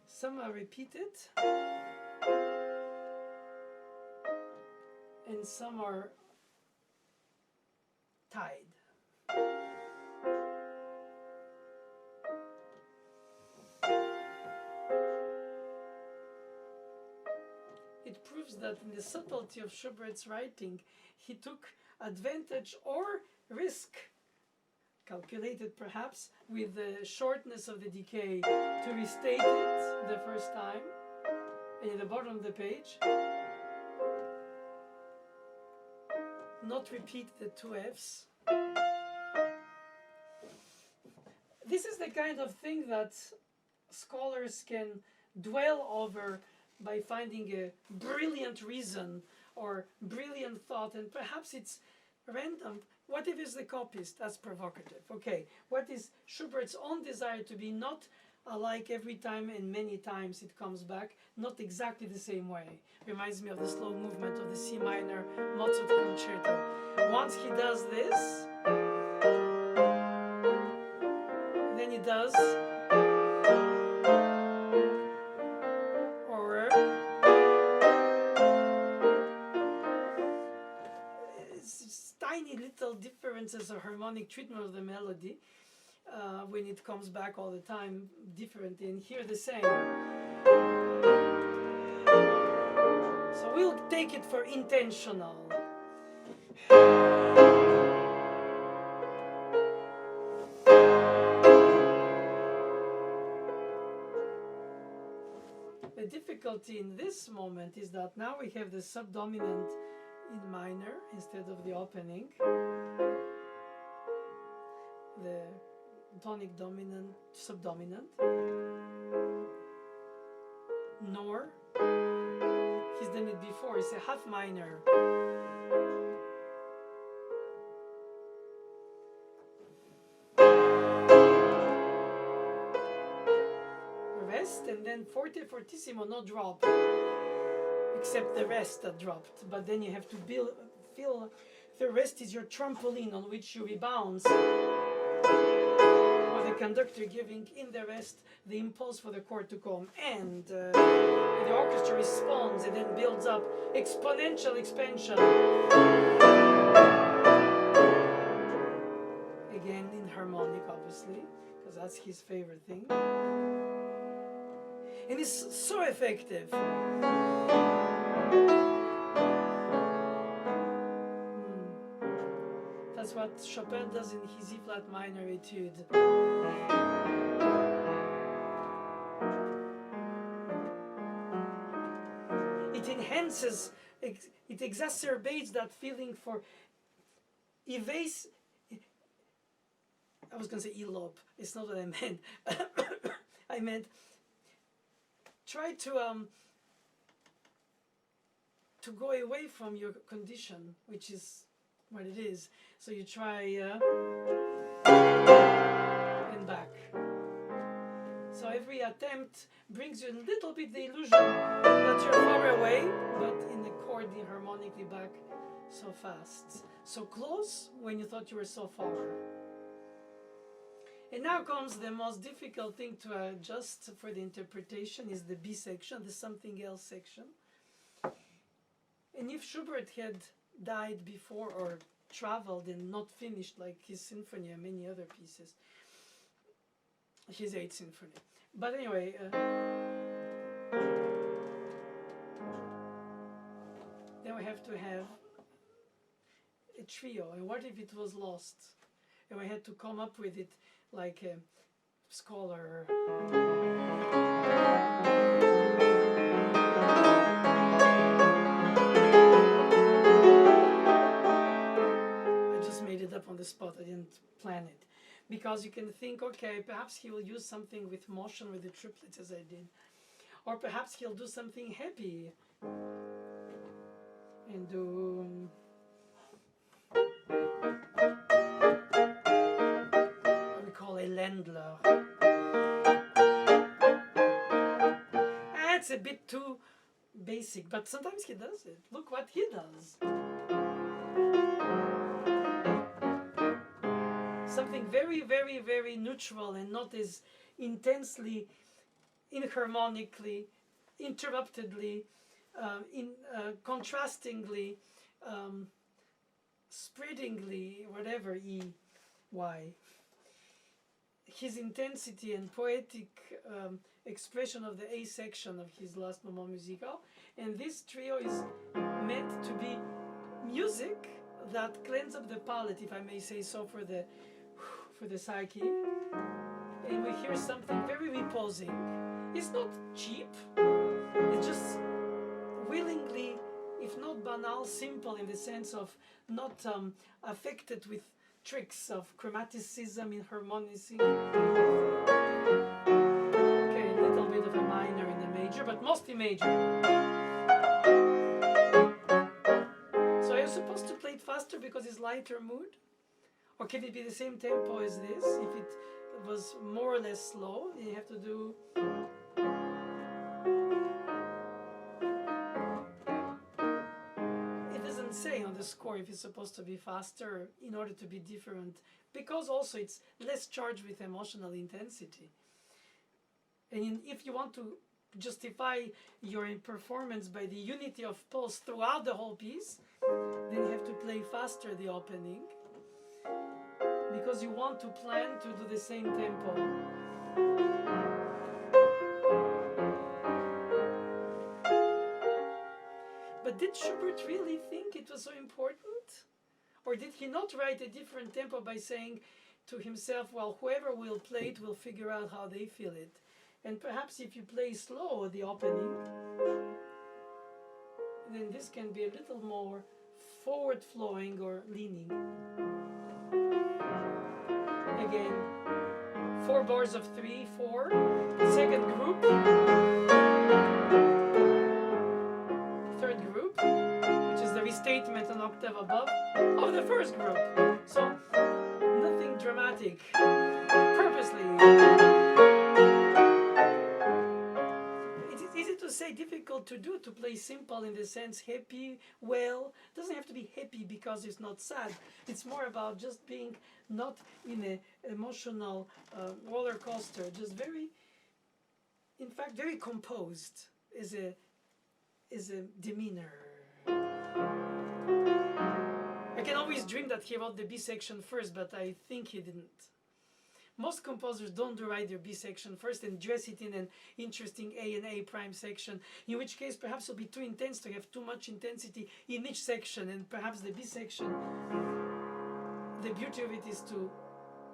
Some are repeated and some are tied. It proves that in the subtlety of Schubert's writing, he took advantage or risk, calculated perhaps, with the shortness of the decay to restate it the first time, and at the bottom of the page, not repeat the 2 Fs. This is the kind of thing that scholars can dwell over by finding a brilliant reason or brilliant thought, and perhaps it's random. What if it's the copyist? That's provocative. Okay, what is Schubert's own desire to be not alike every time, and many times it comes back, not exactly the same way. Reminds me of the slow movement of the C minor Mozart concerto. Once he does this, then he does, or it's tiny little differences of harmonic treatment of the melody. When it comes back all the time differently, and here the same. So we'll take it for intentional. The difficulty in this moment is that now we have the subdominant in minor instead of the opening. The tonic dominant, subdominant, nor, he's done it before, it's a half minor. Rest, and then forte fortissimo, no drop, except the rest that dropped, but then you have to feel the rest is your trampoline on which you rebound. The conductor giving in the rest the impulse for the chord to come, and the orchestra responds and then builds up exponential expansion. Again in harmonic, obviously, because that's his favorite thing. And it's so effective. That's what Chopin does in his E-flat minor etude. It enhances, it exacerbates that feeling for evase. I was going to say elope. It's not what I meant. I meant try to go away from your condition, which is what it is. So you try and back. So every attempt brings you a little bit the illusion that you're far away, but in the chord harmonically back so fast. So close when you thought you were so far. And now comes the most difficult thing to adjust for the interpretation is the B section, the something else section. And if Schubert had died before or traveled and not finished like his symphony and many other pieces, his 8th symphony. But anyway, then we have to have a trio. And what if it was lost? And we had to come up with it like scholar. I just made it up on the spot. I didn't plan it. Because you can think, okay, perhaps he will use something with motion with the triplets as I did. Or perhaps he'll do something happy. And do... what we call a Ländler. It's a bit too basic, but sometimes he does it. Look what he does. Something very, very, very neutral and not as intensely, inharmonically, interruptedly, contrastingly, spreadingly, whatever Y. His intensity and poetic expression of the A section of his last Moment Musical. And this trio is meant to be music that cleans up the palate, if I may say so, for the psyche. And we hear something very reposing. It's not cheap, it's just willingly, if not banal, simple in the sense of not affected with tricks of chromaticism in harmonicism. Okay, a little bit of a minor in the major, but mostly major. So are you supposed to play it faster because it's lighter mood? Or can it be the same tempo as this? If it was more or less slow, you have to do... It doesn't say on the score if it's supposed to be faster in order to be different, because also it's less charged with emotional intensity. And if you want to justify your performance by the unity of pulse throughout the whole piece, then you have to play faster the opening, because you want to plan to do the same tempo. But did Schubert really think it was so important? Or did he not write a different tempo by saying to himself, well, whoever will play it will figure out how they feel it. And perhaps if you play slow the opening, then this can be a little more forward flowing or leaning. Again, 4 bars of 3, 4, second group, third group, which is the restatement an octave above of the first group. So nothing dramatic, purposely. It's easy to say, difficult to do, to play simple in the sense happy, well. It doesn't have to be happy because it's not sad. It's more about just being not in an emotional roller coaster, just very, in fact, very composed is a demeanor. I can always dream that he wrote the B section first, but I think he didn't. Most composers don't write their B section first and dress it in an interesting A and A prime section, in which case perhaps it'll be too intense to have too much intensity in each section, and perhaps the B section, the beauty of it is to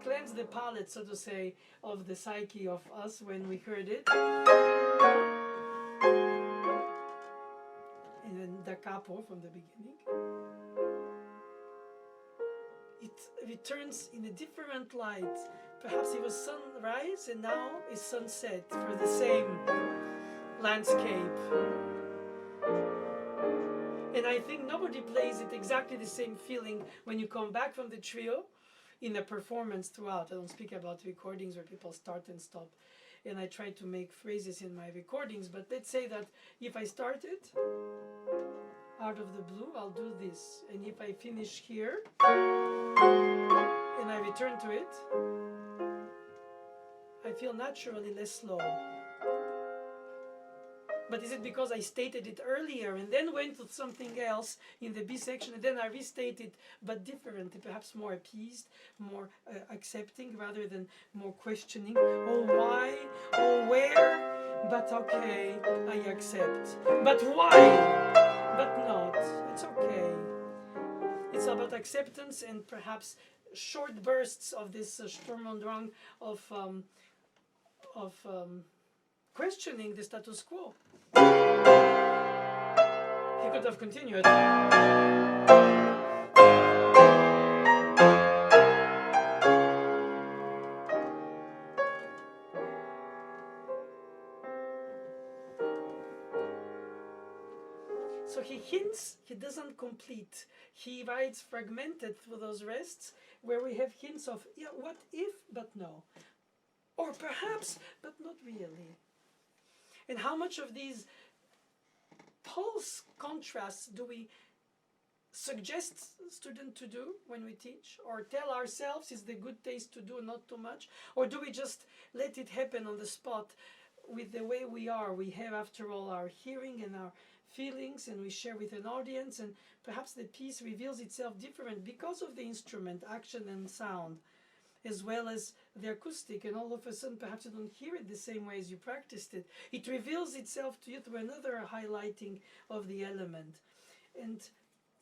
cleanse the palate, so to say, of the psyche of us when we heard it. And then da capo from the beginning. It returns in a different light. Perhaps it was sunrise and now is sunset for the same landscape. And I think nobody plays it exactly the same feeling when you come back from the trio in a performance throughout. I don't speak about recordings where people start and stop. And I try to make phrases in my recordings, but let's say that if I start it out of the blue, I'll do this. And if I finish here and I return to it, I feel naturally less slow. But is it because I stated it earlier and then went to something else in the B section and then I restated but differently, perhaps more appeased, more accepting rather than more questioning? Oh, why? Oh, where? But okay, I accept. But why? But not. It's okay. It's about acceptance and perhaps short bursts of this Sturm und Drang of of questioning the status quo. He could have continued. So he hints, he doesn't complete. He writes fragmented through those rests where we have hints of, yeah, what if, but no. Or perhaps, but not really. And how much of these pulse contrasts do we suggest students to do when we teach? Or tell ourselves is the good taste to do, not too much? Or do we just let it happen on the spot with the way we are? We have, after all, our hearing and our feelings, and we share with an audience, and perhaps the piece reveals itself different because of the instrument, action and sound, as well as the acoustic, and all of a sudden perhaps you don't hear it the same way as you practiced it. It reveals itself to you through another highlighting of the element, and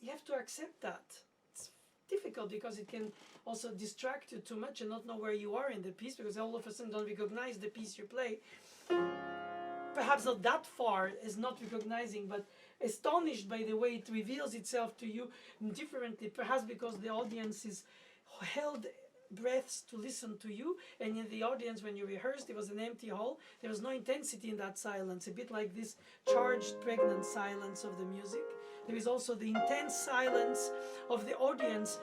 you have to accept that. It's difficult because it can also distract you too much and not know where you are in the piece, because all of a sudden don't recognize the piece you play. Perhaps not that far as not recognizing, but astonished by the way it reveals itself to you differently, perhaps because the audience is held breaths to listen to you, and in the audience when you rehearsed it was an empty hall. There was no intensity in that silence, a bit like this charged, pregnant silence of the music. There is also the intense silence of the audience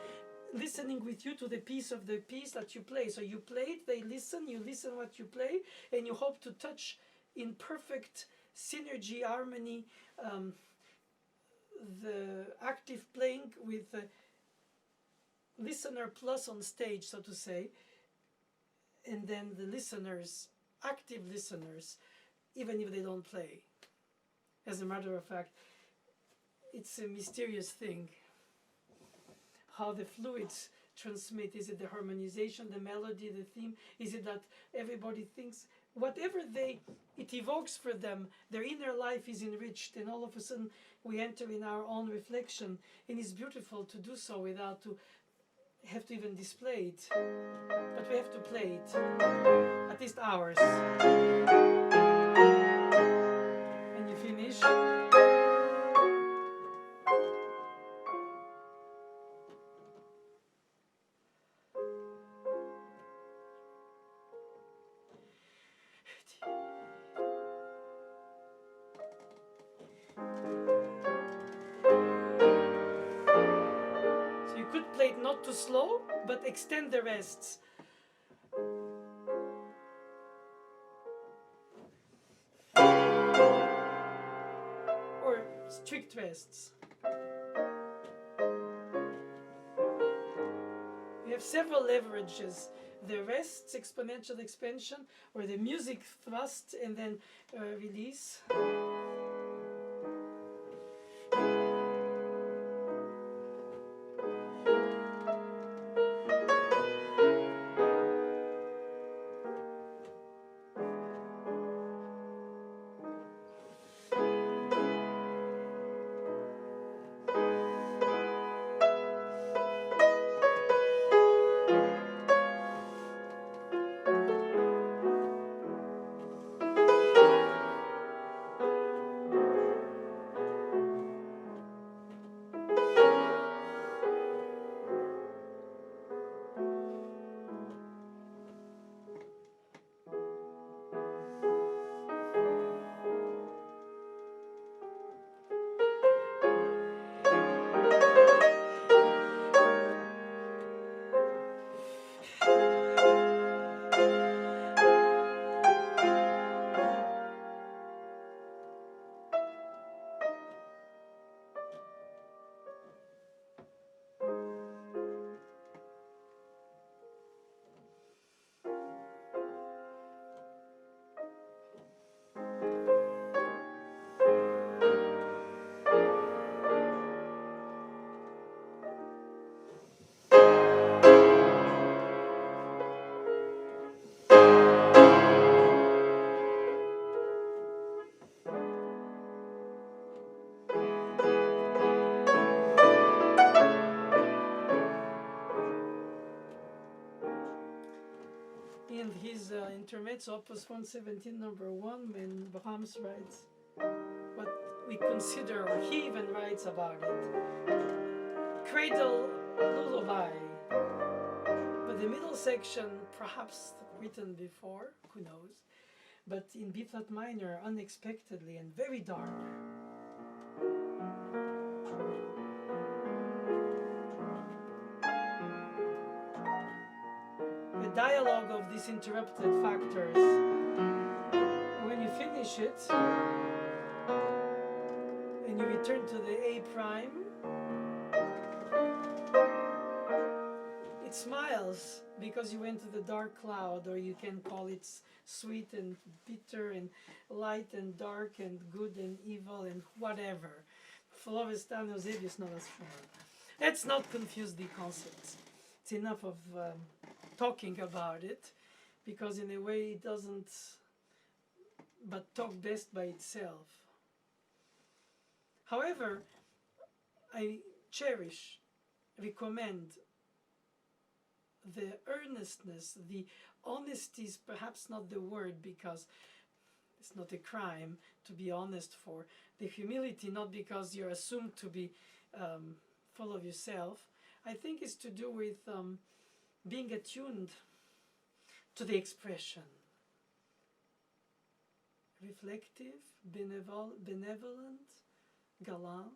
listening with you to the piece that you play. So you play it, they listen, you listen what you play, and you hope to touch in perfect synergy, harmony, the active playing with the listener plus on stage, so to say, and then the listeners, active listeners, even if they don't play. As a matter of fact, it's a mysterious thing how the fluids transmit. Is it the harmonization, the melody, the theme? Is it that everybody thinks whatever it evokes for them, their inner life is enriched, and all of a sudden we enter in our own reflection, and it's beautiful to do so without to have to even display it, but we have to play it, at least ours. And you finish. Play it not too slow, but extend the rests. Or strict rests. We have several leverages. The rests, exponential expansion, or the music thrust and then release. Intermezzo, Opus 117, number 1, when Brahms writes what we consider, or he even writes about it, cradle lullaby. But the middle section, perhaps written before, who knows, but in B flat minor, unexpectedly and very dark. The dialogue of these interrupted factors. When you finish it, and you return to the A prime, it smiles because you went to the dark cloud, or you can call it sweet and bitter and light and dark and good and evil and whatever. Florestan Eusebius not as far. Let's not confuse the concepts. It's enough of talking about it, because in a way it doesn't but talk best by itself. However, I cherish, recommend the earnestness, the honesty is perhaps not the word, because it's not a crime to be honest, for the humility, not because you're assumed to be full of yourself. I think it's to do with being attuned to the expression. Reflective, benevolent, gallant,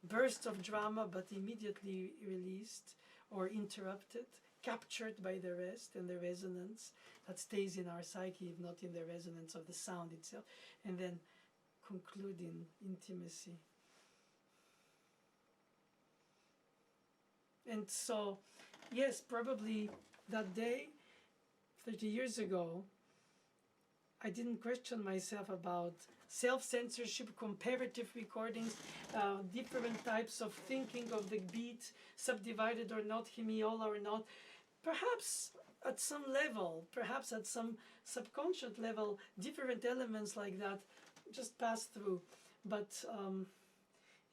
burst of drama but immediately released or interrupted, captured by the rest and the resonance that stays in our psyche, if not in the resonance of the sound itself, and then conclude in intimacy. And so, yes, probably that day, 30 years ago, I didn't question myself about self-censorship, comparative recordings, different types of thinking of the beat, subdivided or not, hemiola or not. Perhaps at some level, perhaps at some subconscious level, different elements like that just pass through. But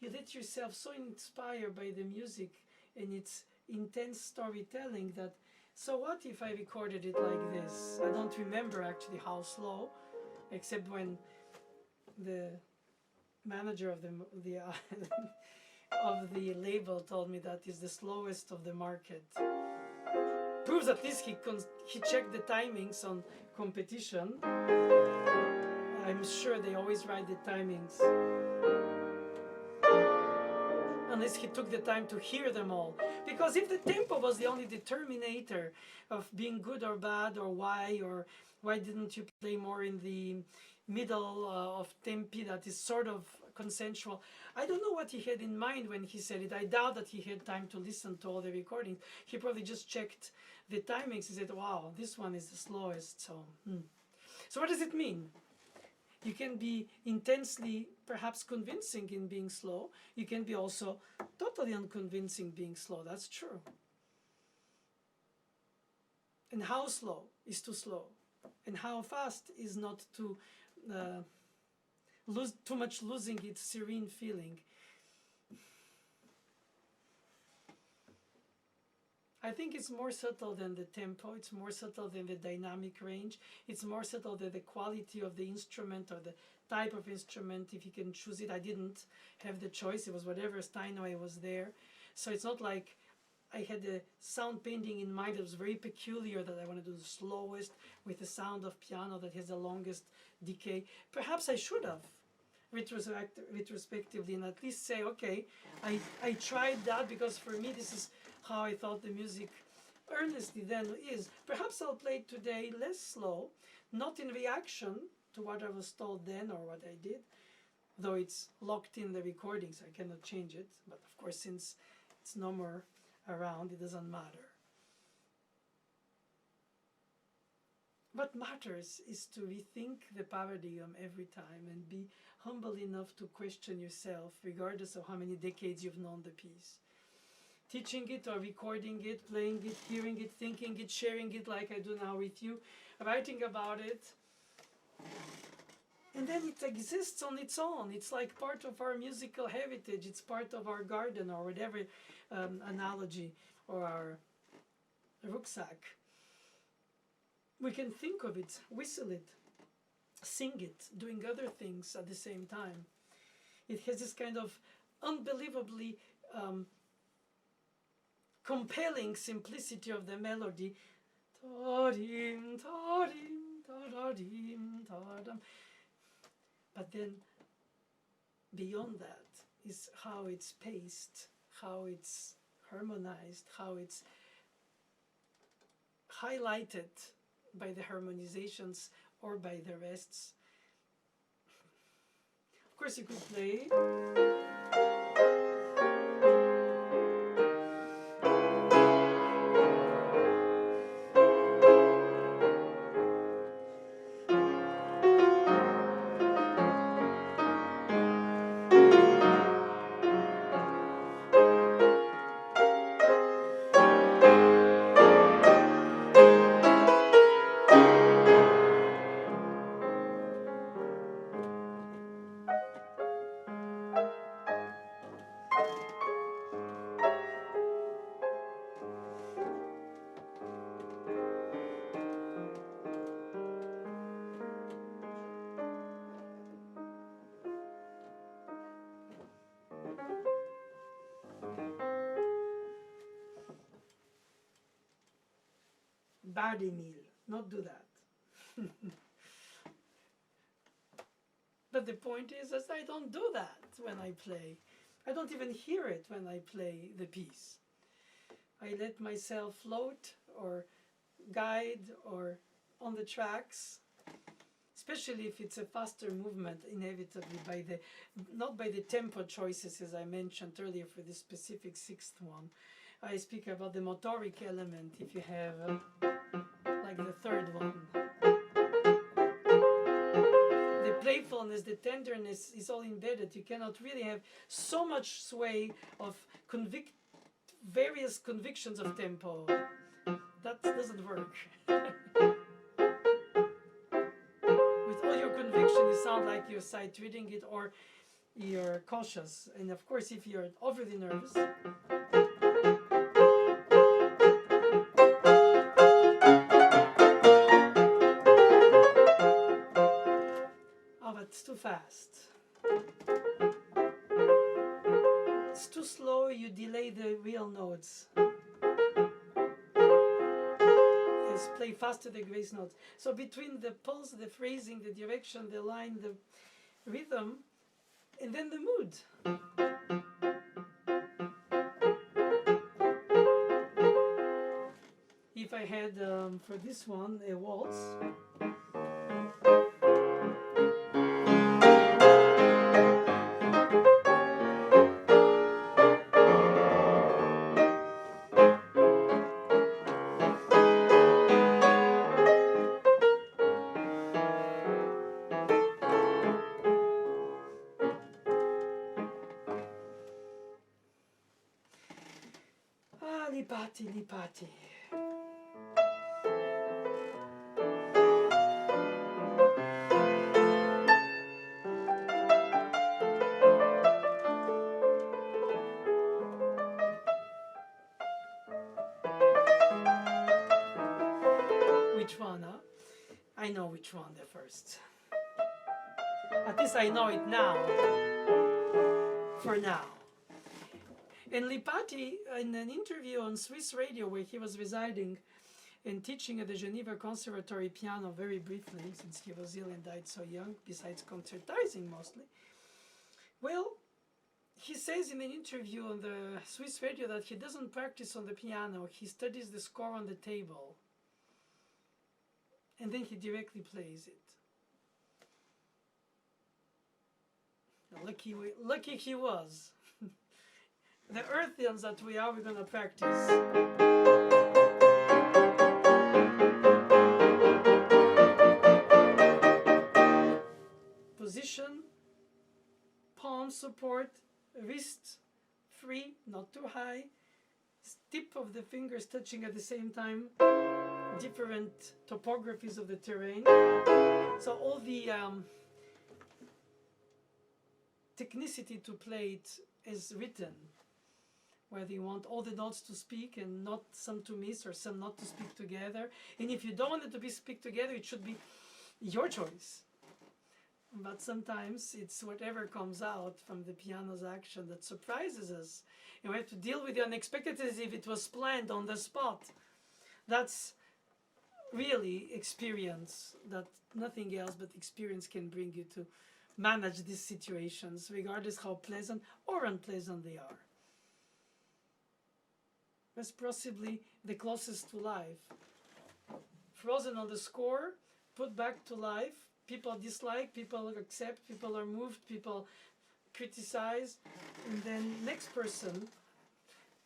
you let yourself so inspired by the music and its intense storytelling that, so what if I recorded it like this? I don't remember actually how slow, except when the manager of the of the label told me that is the slowest of the market. Proves at least he checked the timings on competition. I'm sure they always write the timings, unless he took the time to hear them all. Because if the tempo was the only determinator of being good or bad, or why didn't you play more in the middle of tempi that is sort of consensual. I don't know what he had in mind when he said it. I doubt that he had time to listen to all the recordings. He probably just checked the timings. He said, wow, this one is the slowest. So what does it mean? You can be intensely, perhaps convincing in being slow. You can be also totally unconvincing being slow. That's true. And how slow is too slow? And how fast is not too much losing its serene feeling? I think it's more subtle than the tempo, it's more subtle than the dynamic range, it's more subtle than the quality of the instrument or the type of instrument, if you can choose it. I didn't have the choice, it was whatever Steinway was there. So it's not like I had a sound painting in mind that was very peculiar, that I want to do the slowest with the sound of piano that has the longest decay. Perhaps I should have, retrospectively, and at least say, okay, I tried that because for me this is how I thought the music earnestly then is. Perhaps I'll play it today less slow, not in reaction to what I was told then or what I did, though it's locked in the recordings, I cannot change it. But of course, since it's no more around, it doesn't matter. What matters is to rethink the paradigm every time and be humble enough to question yourself, regardless of how many decades you've known the piece. Teaching it or recording it, playing it, hearing it, thinking it, sharing it like I do now with you, writing about it. And then it exists on its own. It's like part of our musical heritage. It's part of our garden or whatever analogy, or our rucksack. we can think of it, whistle it, sing it, doing other things at the same time. It has this kind of unbelievably compelling simplicity of the melody. Ta-dim, ta-dim, ta-da-dim, ta-dam. But then beyond that is how it's paced, how it's harmonized, how it's highlighted by the harmonizations or by the rests. Of course, you could play. Bad Emile, not do that. But the point is that I don't do that when I play. I don't even hear it when I play the piece. I let myself float or guide or on the tracks, especially if it's a faster movement, inevitably by the, not by the tempo choices as I mentioned earlier for the specific sixth one. I speak about the motoric element if you have like the third one. The playfulness, the tenderness is all embedded. You cannot really have so much sway of various convictions of tempo. That doesn't work. With all your conviction, you sound like you're sight reading it or you're cautious. And of course, if you're overly nervous, it's too fast. It's too slow, you delay the real notes. Yes, play faster the grace notes. So between the pulse, the phrasing, the direction, the line, the rhythm, and then the mood. If I had, for this one, a waltz, lipati, lipati. Which one, huh? I know which one the first. At least I know it now. For now. And Lipati, in an interview on Swiss radio where he was residing and teaching at the Geneva Conservatory piano very briefly, since he was ill and died so young, besides concertizing mostly. Well, he says in an interview on the Swiss radio that he doesn't practice on the piano, he studies the score on the table. And then he directly plays it. Lucky he was. The earthians that we are, we're going to practice. Position, palm support, wrist free, not too high, tip of the fingers touching at the same time, different topographies of the terrain. So all the technicity to play it is written. where they want all the notes to speak and not some to miss or some not to speak together. And if you don't want it to be speak together, it should be your choice. But sometimes it's whatever comes out from the piano's action that surprises us. And we have to deal with the unexpected as if it was planned on the spot. That's really experience, that nothing else but experience can bring you to manage these situations, regardless how pleasant or unpleasant they are. That's possibly the closest to life. Frozen on the score, put back to life. People dislike, people accept, people are moved, people criticize, and then next person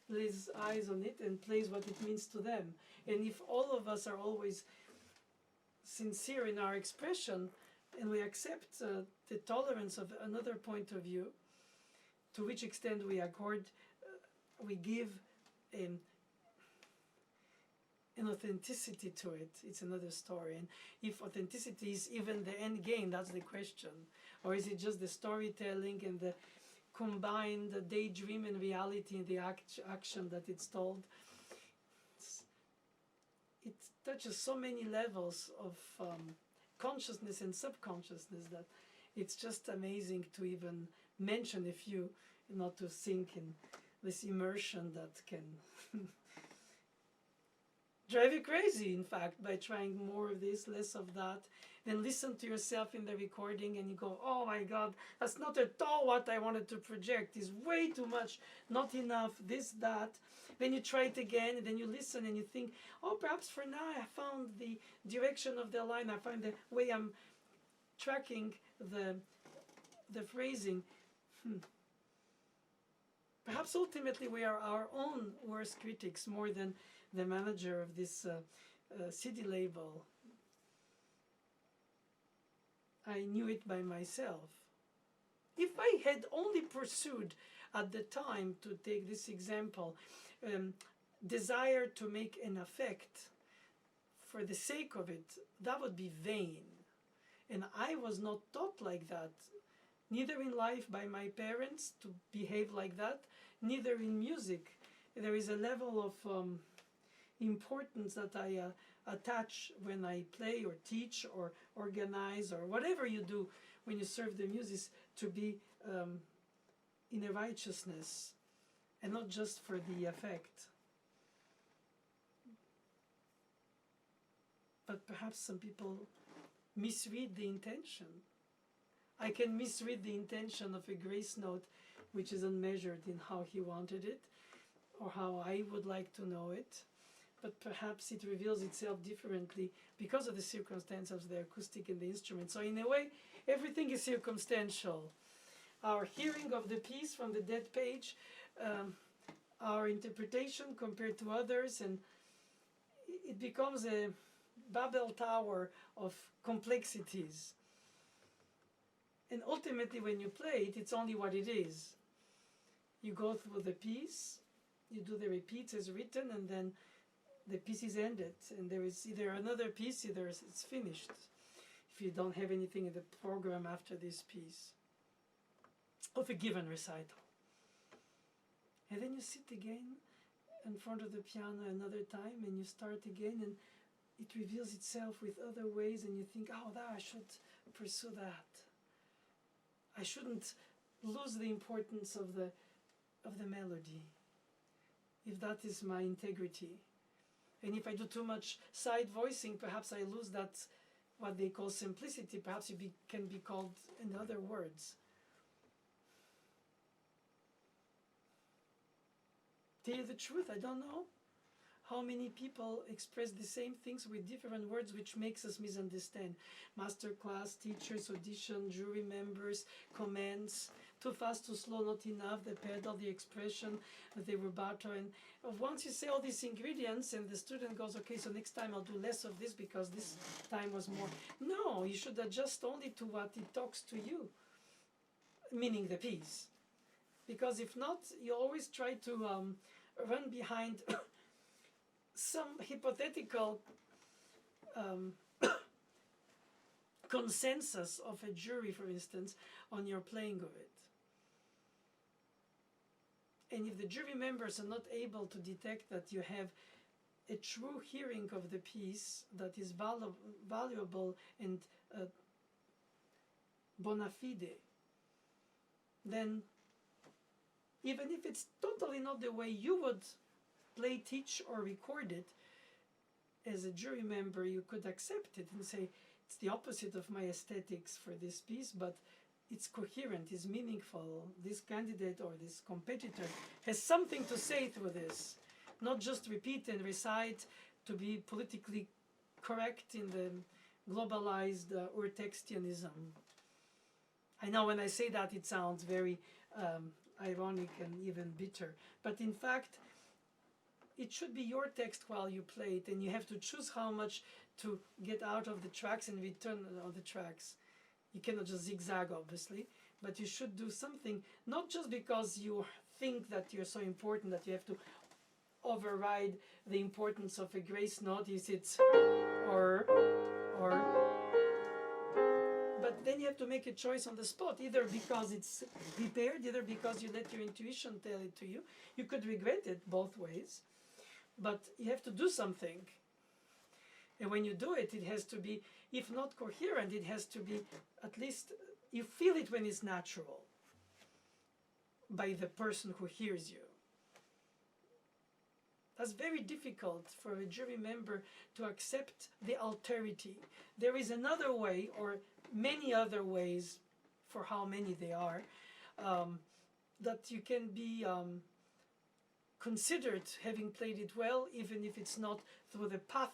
lays eyes on it and plays what it means to them. And if all of us are always sincere in our expression and we accept the tolerance of another point of view, to which extent we accord, we give an authenticity to it, it's another story. And if authenticity is even the end game, that's the question. Or is it just the storytelling and the combined daydream and reality in the action that it's told? It touches so many levels of consciousness and subconsciousness that it's just amazing to even mention a few, not to sink in this immersion that can drive you crazy, in fact, by trying more of this, less of that. Then listen to yourself in the recording and you go, oh my God, that's not at all what I wanted to project. It's way too much, not enough, this, that. Then you try it again, and then you listen and you think, oh, perhaps for now I found the direction of the line, I find the way I'm tracking the phrasing. Perhaps ultimately we are our own worst critics more than the manager of this CD label. I knew it by myself. If I had only pursued at the time, to take this example, desire to make an effect for the sake of it, that would be vain. And I was not taught like that, neither in life by my parents to behave like that, neither in music. There is a level of importance that I attach when I play or teach or organize or whatever you do when you serve the muses, to be in a righteousness and not just for the effect. But perhaps some people misread the intention. I can misread the intention of a grace note which is unmeasured in how he wanted it or how I would like to know it. But perhaps it reveals itself differently because of the circumstance of the acoustic and the instrument. So in a way, everything is circumstantial. Our hearing of the piece from the dead page, our interpretation compared to others, and it becomes a Babel Tower of complexities. And ultimately, when you play it, it's only what it is. You go through the piece, you do the repeats as written, and then the piece is ended, and there is either another piece, either it's finished, if you don't have anything in the program after this piece of a given recital. And then you sit again in front of the piano another time, and you start again, and it reveals itself with other ways, and you think, oh, I should pursue that. I shouldn't lose the importance of the melody, if that is my integrity. And if I do too much side voicing, perhaps I lose that, what they call simplicity. Perhaps it can be called in other words. Tell you the truth, I don't know how many people express the same things with different words, which makes us misunderstand. Masterclass, teachers, audition, jury members, comments, too fast, too slow, not enough, the pedal, the expression, the rubato. And once you say all these ingredients and the student goes, okay, so next time I'll do less of this because this time was more. No, you should adjust only to what it talks to you, meaning the piece. Because if not, you always try to run behind some hypothetical consensus of a jury, for instance, on your playing of it. And if the jury members are not able to detect that you have a true hearing of the piece that is valuable and bona fide, then even if it's totally not the way you would play, teach, or record it, as a jury member, you could accept it and say, it's the opposite of my aesthetics for this piece, but it's coherent, it's meaningful. This candidate or this competitor has something to say through this, not just repeat and recite to be politically correct in the globalized Urtextianism. I know when I say that it sounds very ironic and even bitter, but in fact, it should be your text while you play it, and you have to choose how much to get out of the tracks and return on the tracks. You cannot just zigzag, obviously, but you should do something, not just because you think that you're so important that you have to override the importance of a grace note, is it or, but then you have to make a choice on the spot, either because it's prepared, either because you let your intuition tell it to you. You could regret it both ways, but you have to do something. And when you do it, it has to be, if not coherent, it has to be, at least you feel it when it's natural by the person who hears you. That's very difficult for a jury member to accept the alterity. There is another way, or many other ways, for how many they are, that you can be considered having played it well, even if it's not through the thought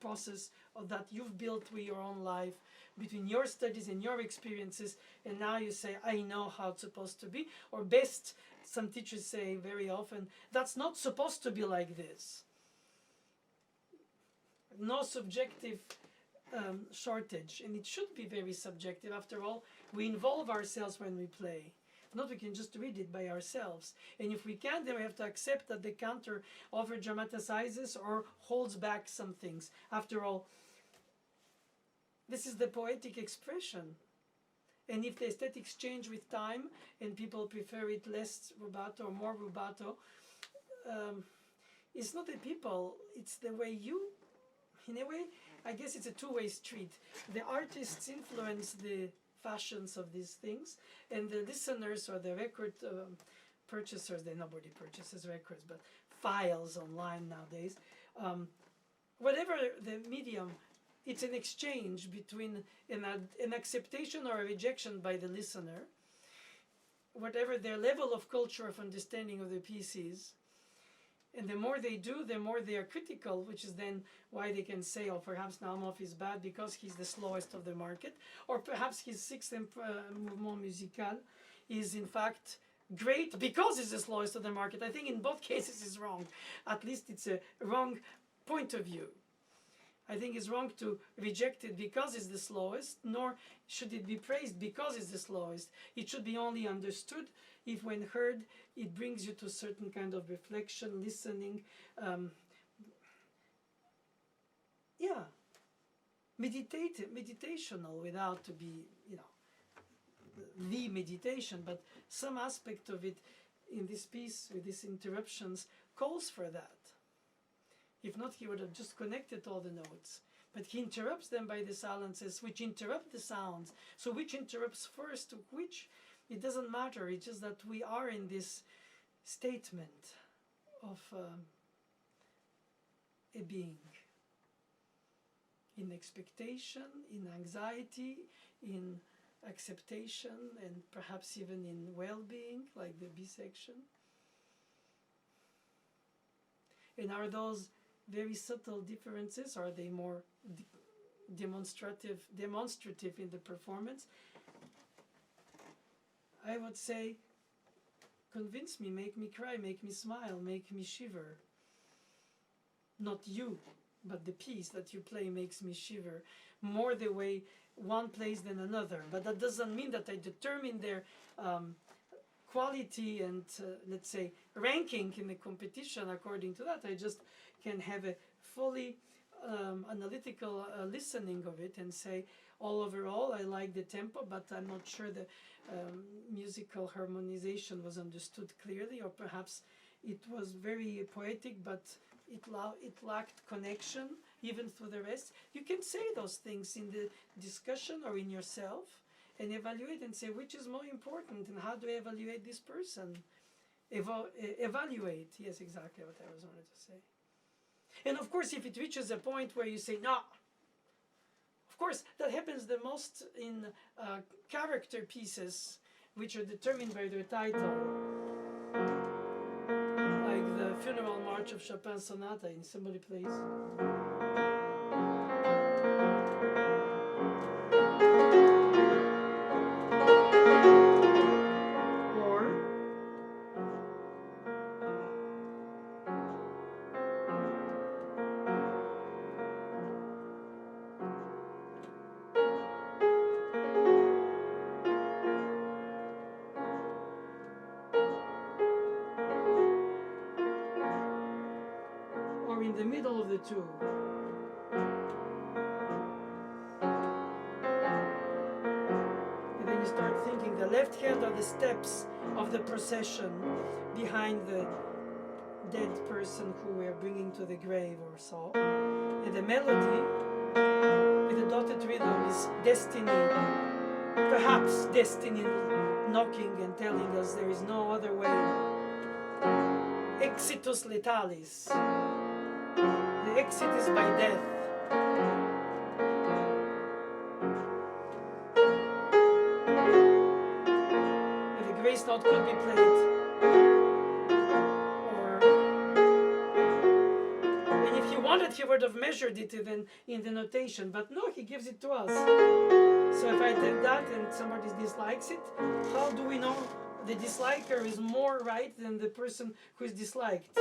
process of that you've built through your own life, between your studies and your experiences, and now you say, I know how it's supposed to be, or best, some teachers say very often, that's not supposed to be like this. No subjective shortage, and it should be very subjective. After all, we involve ourselves when we play. If not, we can just read it by ourselves. And if we can't, then we have to accept that the cantor over dramatizes or holds back some things. After all, this is the poetic expression. And if the aesthetics change with time and people prefer it less rubato or more rubato, it's not the people, it's the way you, in a way, I guess it's a two-way street. The artists influence the fashions of these things, and the listeners or the record purchasers, nobody purchases records, but files online nowadays, whatever the medium, it's an exchange between an acceptation or a rejection by the listener, whatever their level of culture of understanding of the piece is. And the more they do, the more they are critical, which is then why they can say, oh, perhaps Naoumoff is bad because he's the slowest of the market, or perhaps his sixth mouvement musical is in fact great because it's the slowest of the market. I think in both cases it's wrong. At least it's a wrong point of view. I think it's wrong to reject it because it's the slowest, nor should it be praised because it's the slowest. It should be only understood if, when heard, it brings you to a certain kind of reflection, listening. Meditational, without to be, the meditation, but some aspect of it in this piece with these interruptions calls for that. If not, he would have just connected all the notes. But he interrupts them by the silences, which interrupt the sounds. So which interrupts first, which, it doesn't matter. It's just that we are in this statement of a being. In expectation, in anxiety, in acceptation, and perhaps even in well-being, like the B section. And are those very subtle differences? Are they more demonstrative in the performance? I would say, convince me, make me cry, make me smile, make me shiver. Not you, but the piece that you play makes me shiver. More the way one plays than another. But that doesn't mean that I determine their quality and, let's say, ranking in the competition according to that. I just can have a fully analytical listening of it and say, all overall, I like the tempo, but I'm not sure the musical harmonization was understood clearly, or perhaps it was very poetic, but it lacked connection even through the rest. You can say those things in the discussion or in yourself and evaluate and say, which is more important and how do I evaluate this person? Evaluate, yes, exactly what I was wanted to say. And of course, if it reaches a point where you say, no, of course, that happens the most in character pieces, which are determined by their title, like the Funeral March of Chopin's Sonata in Somebody Plays. Or in the middle of the two. And then you start thinking the left hand are the steps of the procession behind the dead person who we are bringing to the grave or so. And the melody with the dotted rhythm is destiny, perhaps destiny knocking and telling us there is no other way. Exitus letalis. The exit is by death. And the grace note could be played. And if he wanted, he would have measured it in the notation. But no, he gives it to us. So if I take that and somebody dislikes it, how do we know the disliker is more right than the person who is disliked?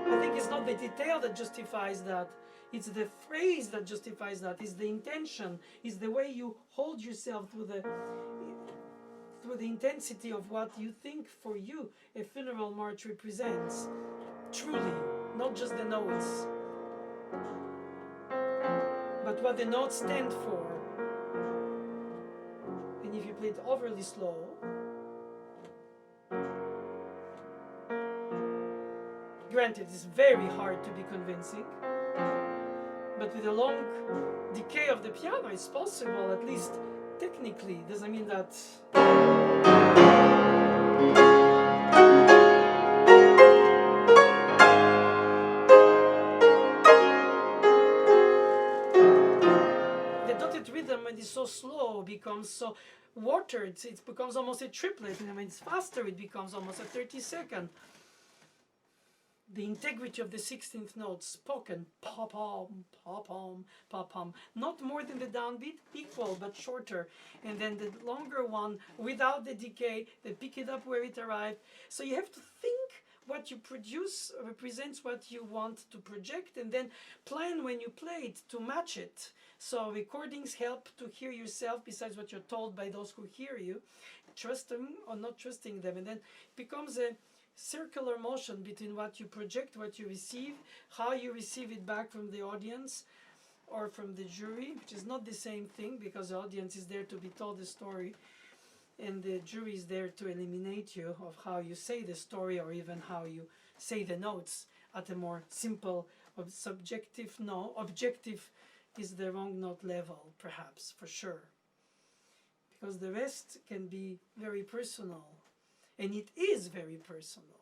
I think it's not the detail that justifies that. It's the phrase that justifies that. It's the intention. It's the way you hold yourself through the intensity of what you think for you a funeral march represents. Truly, not just the notes, but what the notes stand for. And if you play it overly slow, granted, it's very hard to be convincing, but with a long decay of the piano, it's possible, at least technically. Doesn't mean that. The dotted rhythm, when it's so slow, becomes so watered. It becomes almost a triplet, and when it's faster, it becomes almost a 30-second. The integrity of the 16th note spoken, pop-om, pop-om, pop-om, not more than the downbeat, equal but shorter, and then the longer one without the decay, they pick it up where it arrived. So you have to think what you produce represents what you want to project, and then plan when you play it to match it. So recordings help to hear yourself besides what you're told by those who hear you. Trust them or not trusting them, and then it becomes a circular motion between what you project, what you receive, how you receive it back from the audience or from the jury, which is not the same thing because the audience is there to be told the story and the jury is there to eliminate you of how you say the story or even how you say the notes at a more simple subjective. No, objective is the wrong note level, perhaps, for sure, because the rest can be very personal. And it is very personal.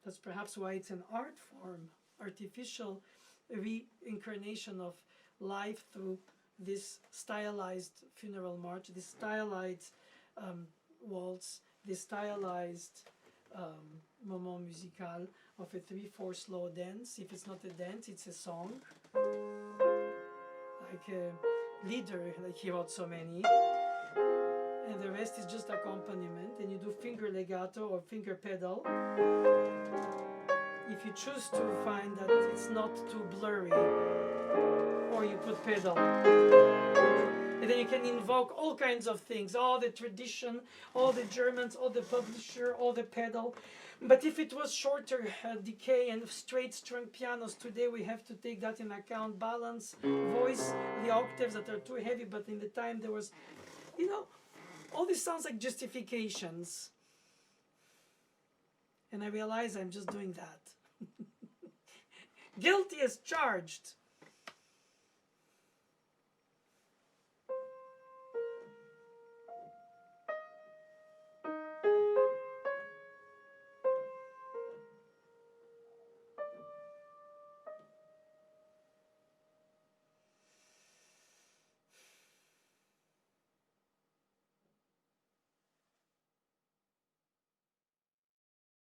That's perhaps why it's an art form, artificial reincarnation of life through this stylized funeral march, this stylized waltz, this stylized moment musical of a 3/4 slow dance. If it's not a dance, it's a song. Like a leader, like he wrote so many. And the rest is just accompaniment, and you do finger legato or finger pedal if you choose to find that it's not too blurry, or you put pedal. And then you can invoke all kinds of things, all the tradition, all the Germans, all the publisher, all the pedal. But if it was shorter decay and straight string pianos, today we have to take that in account, balance, voice, the octaves that are too heavy, but in the time there was, you know, all this sounds like justifications. And I realize I'm just doing that. Guilty as charged.